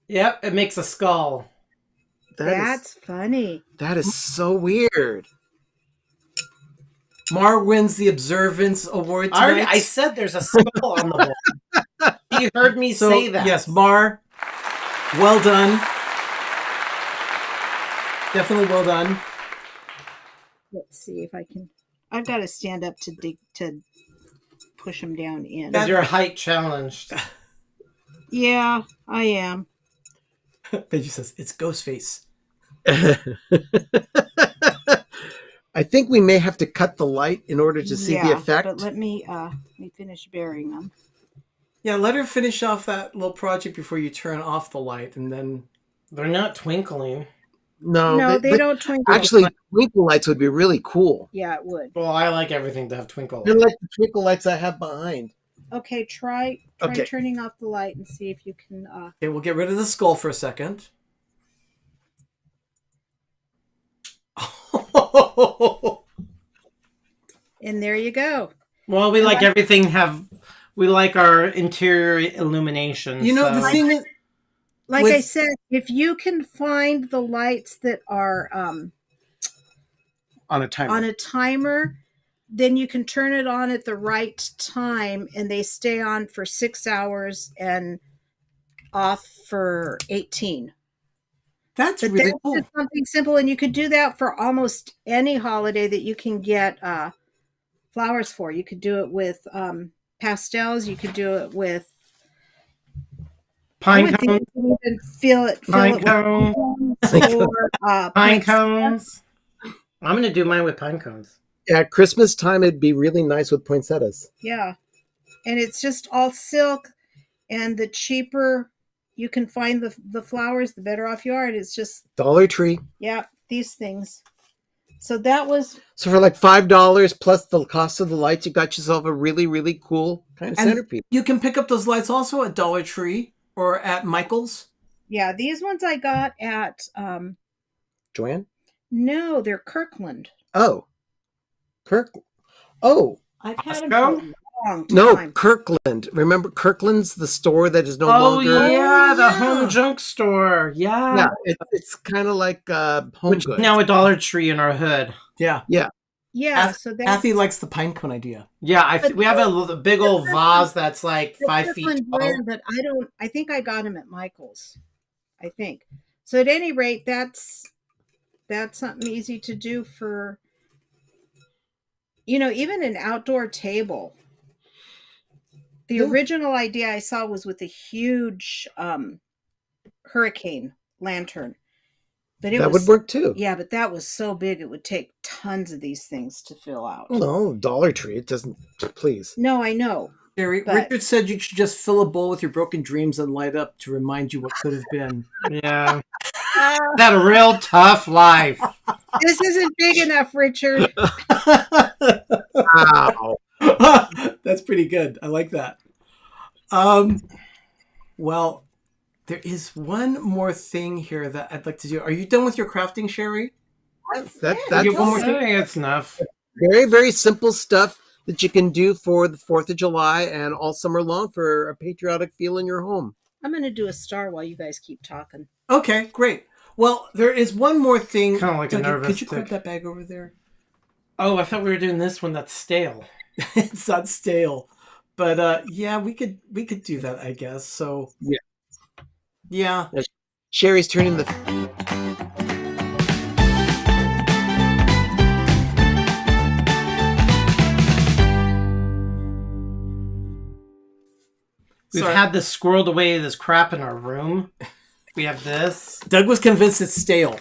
Yep, it makes a skull. that's funny. That is so weird. Mar wins the observance award tonight. I said there's a skull on the wall. You heard me so, say that. yes, Mar, well done. Definitely well done. Let's see if I can. I've got to stand up to push them down in. Because you're height challenged. Yeah, I am. Veggie says, it's Ghostface. I think we may have to cut the light in order to see the effect. But let me finish burying them. Yeah, let her finish off that little project before you turn off the light, and then... They're not twinkling. No, they don't twinkle. Actually, twinkle lights would be really cool. Yeah, it would. Well, I like everything to have twinkle. They're like the twinkle lights I have behind. Okay, try Okay. turning off the light and see if you can. Okay, we'll get rid of the skull for a second. And there you go. Well, we like everything we like our interior illumination. You know, so- the thing is... Like With- I said, if you can find the lights that are On a timer. on a timer, then you can turn it on at the right time and they stay on for 6 hours and off for 18. That's But really that's cool. just something simple, and you could do that for almost any holiday that you can get flowers for. You could do it with pastels. You could do it with I pine would think cones. you can even fill it Pine with cones. or Pine pine cones. I'm going to do mine with pine cones. Yeah, at Christmas time, it'd be really nice with poinsettias. Yeah, and it's just all silk, and the cheaper you can find the flowers, the better off you are. And it's just Dollar Tree. these things. So that was So for like $5 plus the cost of the lights, you got yourself a really, really cool kind of And- centerpiece. You can pick up those lights also at Dollar Tree or at Michael's. these ones I got at Joanne? no, they're Kirkland. Oh. Kirk. Oh, I've had them Costco? for a long no, time. Kirkland. Remember Kirkland's the store that is no Oh, longer. yeah, the yeah. home junk store. Yeah. Yeah, it's kind of like Home Which is Goods. now a Dollar Tree in our hood. Yeah. Yeah, Kath- so that's Kathy likes the pine cone idea. Yeah, we have a big old vase that's like the 5 feet Kirkland tall. brand, but I think I got them at Michael's. I think. So at any rate, that's something easy to do for even an outdoor table. The Yeah. original idea I saw was with a huge hurricane lantern. But it That was would work too. Yeah, but that was so big it would take tons of these things to fill out. No, Dollar Tree. It doesn't. Please. No, I know. Jerry, But- Richard said you should just fill a bowl with your broken dreams and light up to remind you what could have been. Yeah. Had a real tough life. This isn't big enough, Richard. Wow. That's pretty good. I like that. Well, there is one more thing here that I'd like to do. Are you done with your crafting, Sherry? That's You have one more I thing? think it's enough. very, very simple stuff that you can do for the 4th of July and all summer long for a patriotic feel in your home. I'm going to do a star while you guys keep talking. Okay, great. Well, there is one more thing. Kinda like a Dougie, nervous could you grab tick. that bag over there? Oh, I thought we were doing this one that's stale. It's not stale, but yeah, we could do that, I guess. So Yeah. yeah. Sherry's turning the. We've Sorry. had this squirreled away, this crap in our room. We have this. Doug was convinced it's stale.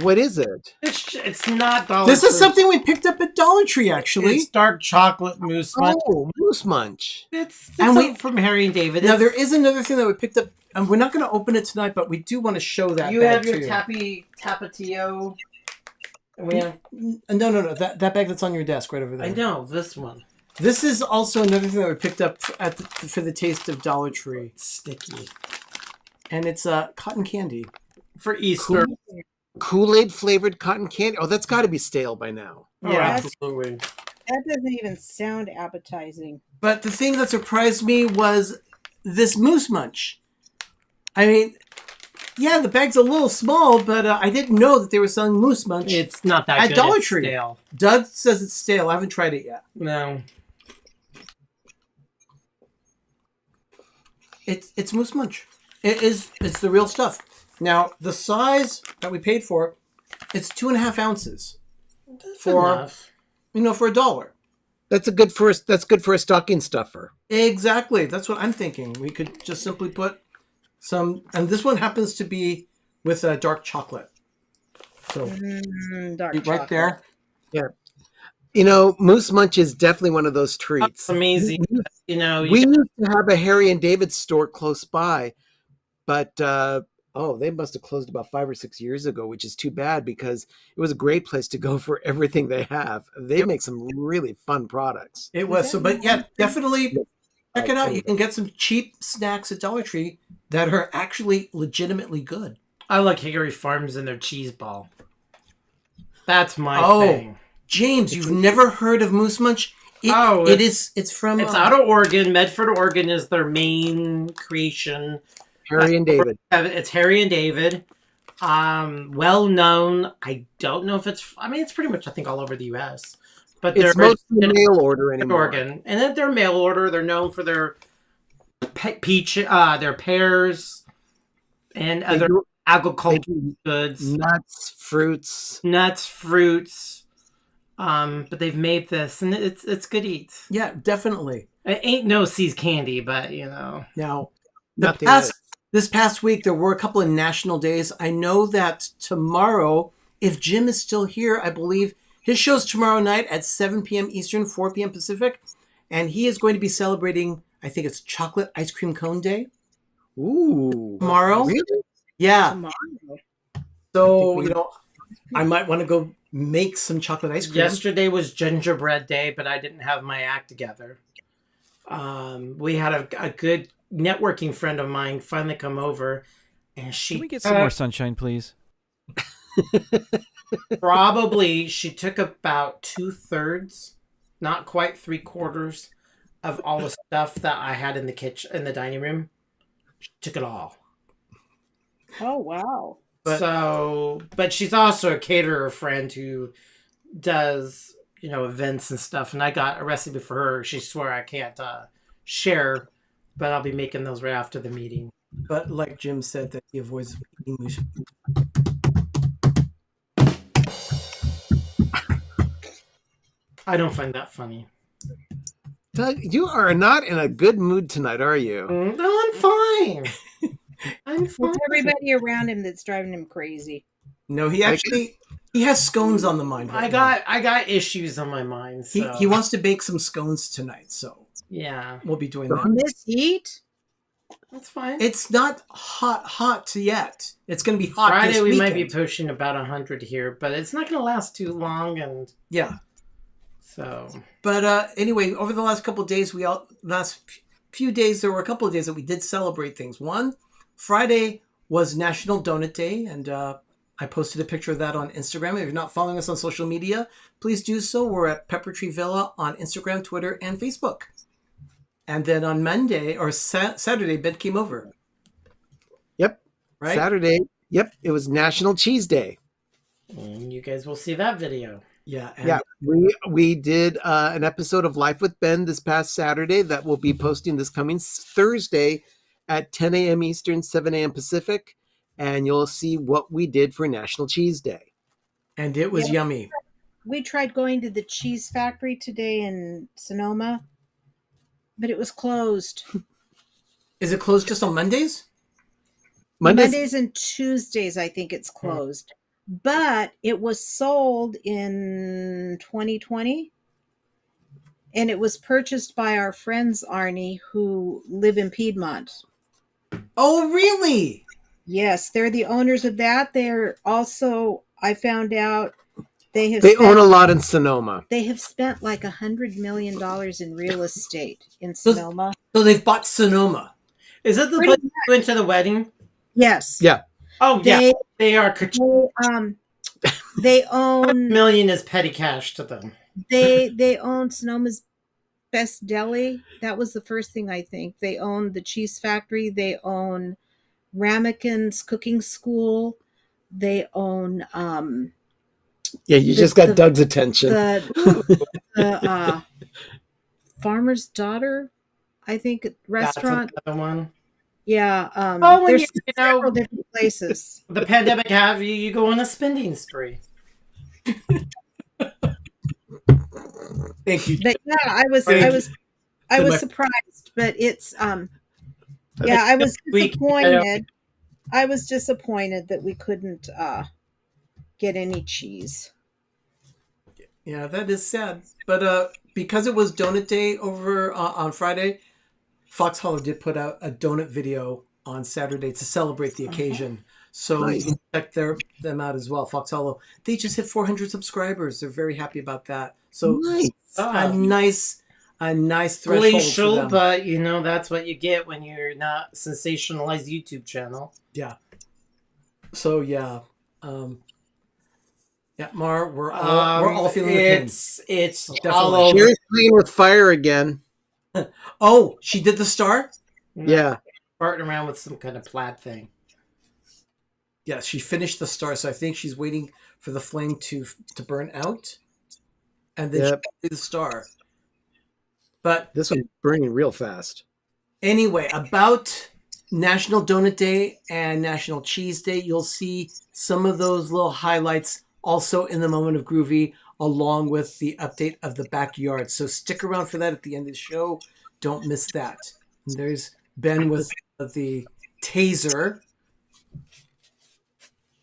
What is it? It's not Dollar This is Tree. something we picked up at Dollar Tree, actually. It's dark chocolate mousse munch. Oh, Moose Munch. It's And from Harry and David. Now It's- there is another thing that we picked up, and we're not going to open it tonight, but we do want to show that. you bag have your to Tapatio. And we have. No. That bag that's on your desk right over there. I know this one. This is also another thing that we picked up for the taste of Dollar Tree, It's sticky and it's cotton candy. for Easter. Kool-Aid flavored cotton candy. Oh, that's got to be stale by now. Oh, Yeah. absolutely. That doesn't even sound appetizing. But the thing that surprised me was this Moose Munch. I mean, yeah, the bag's a little small, but I didn't know that they were selling Moose Munch. It's not that At good. Dollar It's Tree. stale. Doug says it's stale. I haven't tried it yet. No. It's Moose Munch. It's the real stuff. Now the size that we paid for, it's 2.5 ounces That's For- enough. for $1. That's good for a stocking stuffer. Exactly. That's what I'm thinking. We could just simply put some, and this one happens to be with dark chocolate. So Dark right chocolate. there. Yeah. You know, Moose Munch is definitely one of those treats. It's amazing. You know, We used to have a Harry and David store close by, but they must have closed about 5 or 6 years ago, which is too bad because it was a great place to go for everything they have. They make some really fun products. It was so, but yeah, definitely check it out. You can get some cheap snacks at Dollar Tree that are actually legitimately good. I like Hickory Farms and their cheese ball. That's my Oh. thing. James, you've never heard of Moose Munch? It's from It's out of Oregon. Medford, Oregon is their main creation. Harry and David. It's Harry and David. Well known. I don't know if it's. I mean, it's pretty much I think all over the U.S. But It's they're mostly mail order in anymore. Oregon, and then their mail order. They're known for their their pears, and They other do- agricultural goods, nuts, fruits. fruits. But they've made this, and it's good eats. Yeah, definitely. It ain't no C's candy, but you know. Now, Nothing this past week, there were a couple of national days. I know that tomorrow, if Jim is still here, I believe his show's tomorrow night at 7 p.m. Eastern, 4 p.m. Pacific. And he is going to be celebrating, I think it's Chocolate Ice Cream Cone Day Ooh. tomorrow. Really? Yeah. Tomorrow. So, we- I might want to go make some chocolate ice cream. Yesterday was gingerbread day, but I didn't have my act together. We had a good networking friend of mine finally come over, and she Can we get some more sunshine, please? probably she took about 2/3, not quite 3/4 of all the stuff that I had in the kitchen, in the dining room. She took it all. Oh wow. But she's also a caterer friend who does, events and stuff. And I got a recipe for her. She swore I can't share, but I'll be making those right after the meeting. But like Jim said, that he avoids eating moose. I don't find that funny. Doug, you are not in a good mood tonight, are you? No, I'm fine. I'm fine. It's everybody around him that's driving him crazy. No, he has scones on the mind. I right got issues on my mind. now. So. He wants to bake some scones tonight, so Yeah, we'll be doing On that. this heat? that's fine. It's not hot yet. It's going to be hot Friday this we weekend. might be pushing about 100 here, but it's not going to last too long. And Yeah. So, But anyway, over the last couple of days, few days, there were a couple of days that we did celebrate things. One, Friday was National Donut Day, and I posted a picture of that on Instagram. If you're not following us on social media, please do so. We're at Pepper Tree Villa on Instagram, Twitter, and Facebook. And then on Monday or Saturday, Ben came over. Yep. Right? Saturday. Yep. It was National Cheese Day. and you guys will see that video. Yeah. And Yeah, we did an episode of Life with Ben this past Saturday that we'll be posting this coming Thursday at 10 a.m. Eastern, 7 a.m. Pacific, and you'll see what we did for National Cheese Day. And it was yummy. We tried going to the cheese factory today in Sonoma, but it was closed. Is it closed just on Mondays? Mondays and Tuesdays, I think it's closed. But it was sold in 2020, and it was purchased by our friends, Arnie, who live in Piedmont. Oh, really? Yes, they're the owners of that. They're also, I found out, they own a lot in Sonoma. They have spent like $100 million in real estate in Sonoma. So they've bought Sonoma. Is it the place you went to the wedding? Yes. Yeah. Oh, yeah. They are. They own $1 million is petty cash to them. They own Sonoma's Best Deli. That was the first thing, I think. They own the cheese factory. They own Ramekins Cooking School. They own Yeah, you just got Doug's attention. The Farmer's Daughter, I think, restaurant. That's another one. Yeah. When there's you several different places. The pandemic have you go on a spending spree. Thank you. But yeah, I was surprised, but it's I was disappointed. I was disappointed that we couldn't get any cheese. Yeah, that is sad. But because it was Donut Day over on Friday, Fox Hollow did put out a donut video on Saturday to celebrate the occasion. So you can check them out as well. Fox Hollow. They just hit 400 subscribers. They're very happy about that. So a nice threshold Glacial, for them. but that's what you get when you're not sensationalized YouTube channel. Yeah. So yeah. Mar, we're all feeling the pain. It's Definitely. all over. Sherry's playing with fire again. Oh, she did the star? Yeah. Farting around with some kind of plaid thing. Yeah, she finished the star, so I think she's waiting for the flame to burn out, and then she'll do the star. But this one's burning real fast. Anyway, about National Donut Day and National Cheese Day, you'll see some of those little highlights also in the Moment of Groovy, along with the update of the backyard. So stick around for that at the end of the show. Don't miss that. And there's Ben with the taser.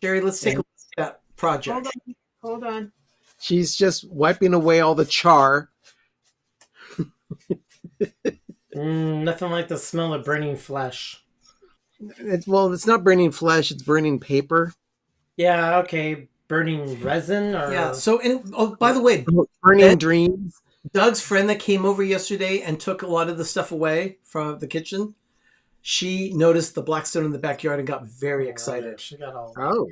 Sherry, let's take a look at that project. Hold on. She's just wiping away all the char. Nothing like the smell of burning flesh. It's not burning flesh, it's burning paper. Yeah, okay. Burning resin or Yeah. So, by the way, burning dreams. Doug's friend that came over yesterday and took a lot of the stuff away from the kitchen, she noticed the blackstone in the backyard and got very excited. She got all. Oh,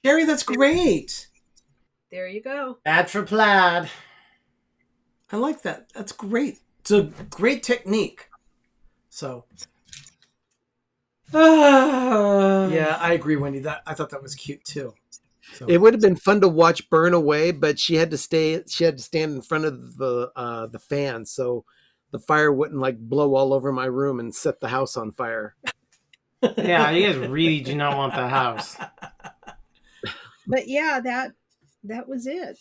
Sherry, that's great. There you go. Bad for plaid. I like that. That's great. It's a great technique. So, yeah, I agree, Wendy. I thought that was cute too. So. it would have been fun to watch burn away, but she had to stand in front of the fan so the fire wouldn't like blow all over my room and set the house on fire. Yeah, you guys really do not want the house. But yeah, that was it.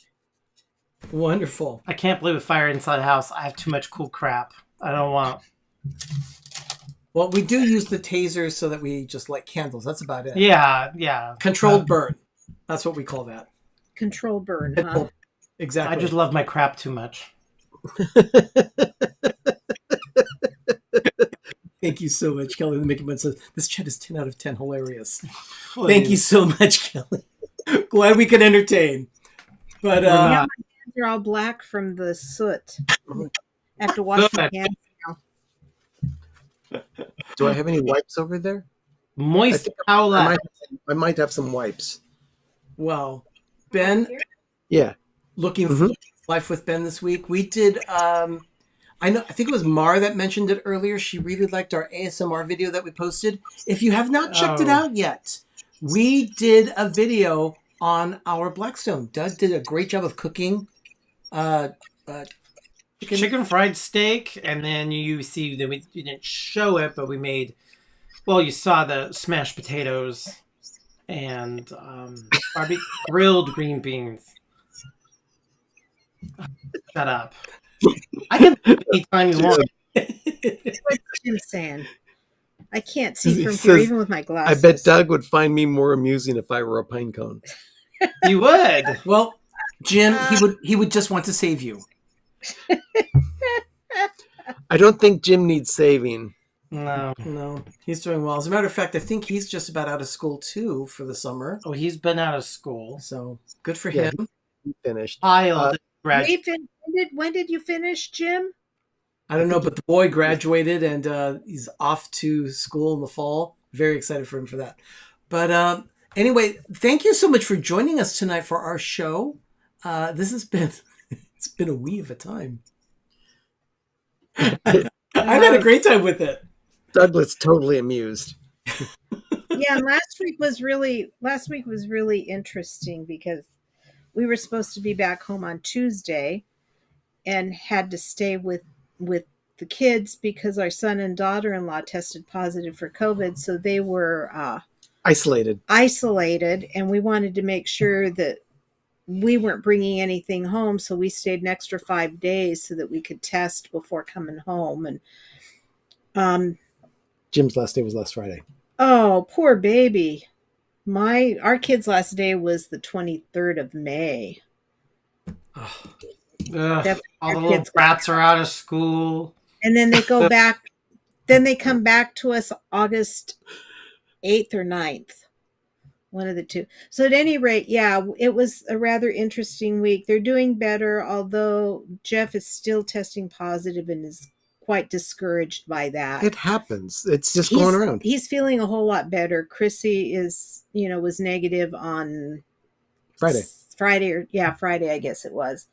Wonderful. I can't play with fire inside a house. I have too much cool crap. I don't want. Well, we do use the taser so that we just light candles. That's about it. Yeah. Controlled burn. That's what we call that. Control burn, huh? Exactly. I just love my crap too much. Thank you so much, Kelly. The Mickey Bun says, this chat is 10 out of 10 hilarious. Thank you so much, Kelly. Glad we could entertain. But yeah, my are all black from the soot. I have to wash my Good. hands. Do I have any wipes over there? I Moist think towelette. I might have some wipes. Well, Ben, Yeah. looking Mhm. for Life with Ben this week. We did. I think it was Mar that mentioned it earlier. She really liked our ASMR video that we posted. If you have not checked it Oh. out yet, we did a video on our Blackstone. Doug did a great job of cooking. Chicken fried steak, and then you see that we didn't show it, but we made. Well, you saw the smashed potatoes and grilled green beans. Shut up. I can anytime you want. What's Jim saying? I can't see He from here, says, even with my I glasses. bet Doug would find me more amusing if I were a pine cone. You would. Well, Jim, he would just want to save you. I don't think Jim needs saving. No. No, he's doing well. As a matter of fact, I think he's just about out of school too for the summer. Oh, he's been out of school. So good for Yeah, him. He finished. Child graduate. When did you finish, Jim? I don't know, but the boy graduated and he's off to school in the fall. Very excited for him for that. But anyway, thank you so much for joining us tonight for our show. This has been it's been a wee of a time. I've had a great time with it. Douglas totally amused. Yeah, and last week was really interesting because we were supposed to be back home on Tuesday and had to stay with the kids because our son and daughter-in-law tested positive for COVID, so they were Isolated. and we wanted to make sure that we weren't bringing anything home, so we stayed an extra 5 days so that we could test before coming home. And Jim's last day was last Friday. oh, poor baby. Our kid's last day was the 23rd of May. Ugh, That's all our the little kids- brats are out of school. And then they go back, then they come back to us August 8th or 9th. One of the two. So at any rate, yeah, it was a rather interesting week. They're doing better, although Jeff is still testing positive and is quite discouraged by that. It happens. It's just going around. He's feeling a whole lot better. Chrissy was negative on Friday. Friday, I guess it was.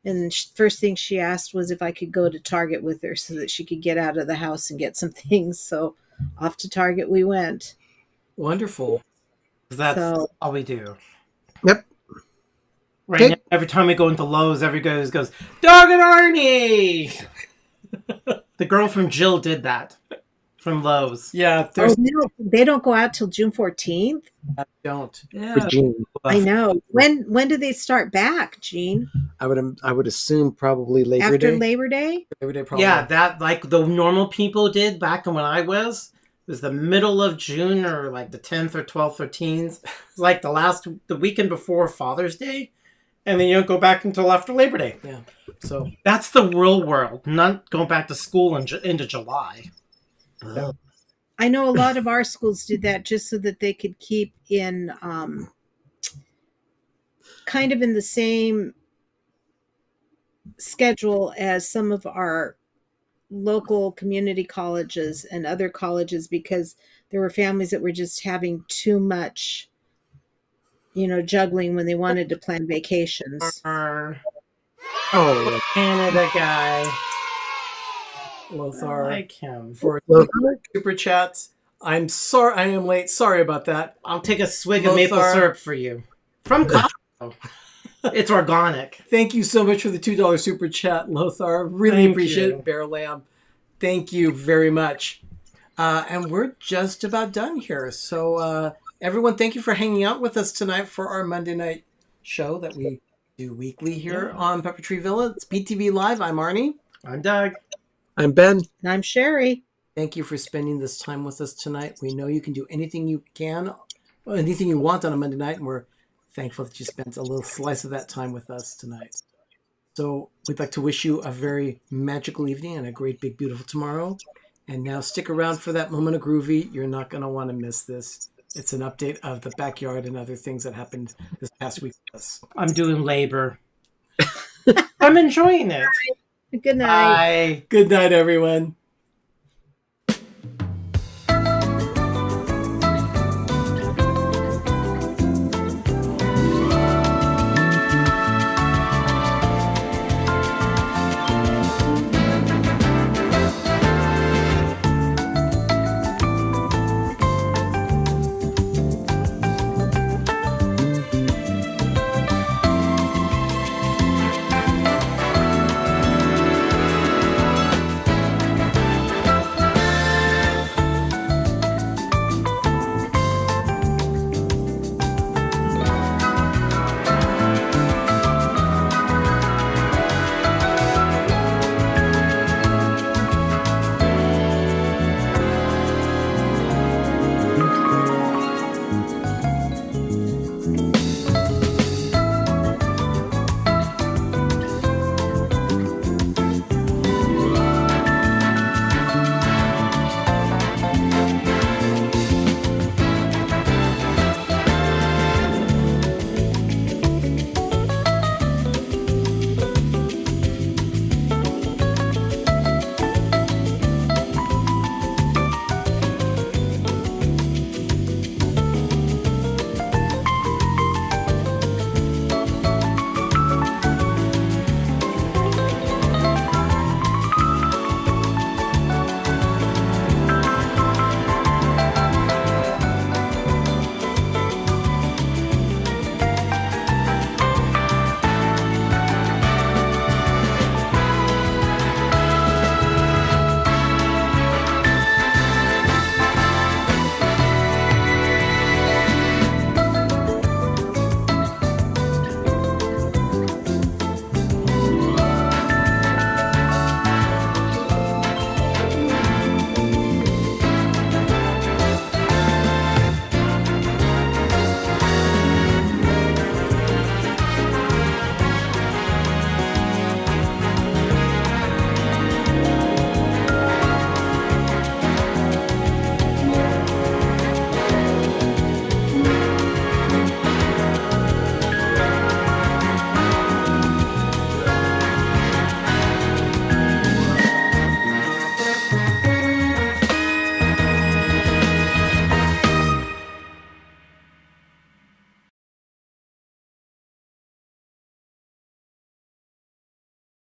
And first thing she asked was if I could go to Target with her so that she could get out of the house and get some things. So off to Target we went. Wonderful. That's So- all we do. Yep. Right Okay. now, every time we go into Lowe's, everybody goes, Doug and Arnie! The girl from Jill did that from Lowe's. Yeah, Oh, there's they don't go out till June 14th? don't. For Yeah. June. I know. When do they start back, Gene? I would assume probably Labor After Day. Labor Day? Every day probably. Yeah, that like the normal people did back when I was. It was the middle of June or like the 10th or 12th or teens. It was like the weekend before Father's Day. And then you don't go back until after Labor Day. Yeah. So That's the real world, not going back to school into July. I know a lot of our schools did that just so that they could keep in kind of in the same schedule as some of our local community colleges and other colleges, because there were families that were just having too much, juggling when they wanted to plan vacations. Our Oh, Canada guy. Lothar, I like him. for Lothar? super chats. I'm sorry I am late. Sorry about that. I'll take a swig of maple Lothar. syrup for you. From Costco. It's organic. Thank you so much for the $2 super chat, Lothar. Really Thank appreciate you. it, Bear Lamb. Thank you very much. And we're just about done here. So everyone, thank you for hanging out with us tonight for our Monday night show that we do weekly here on Pepper Tree Villa. It's PTV Live. I'm Arnie. I'm Doug. I'm Ben. And I'm Sherry. Thank you for spending this time with us tonight. We know you can do anything you can, or anything you want on a Monday night, and we're thankful that you spent a little slice of that time with us tonight. So we'd like to wish you a very magical evening and a great, big, beautiful tomorrow. And now stick around for that moment of groovy. You're not going to want to miss this. It's an update of the backyard and other things that happened this past week with us. I'm doing labor. I'm enjoying it. Good night. Bye. Good night, everyone.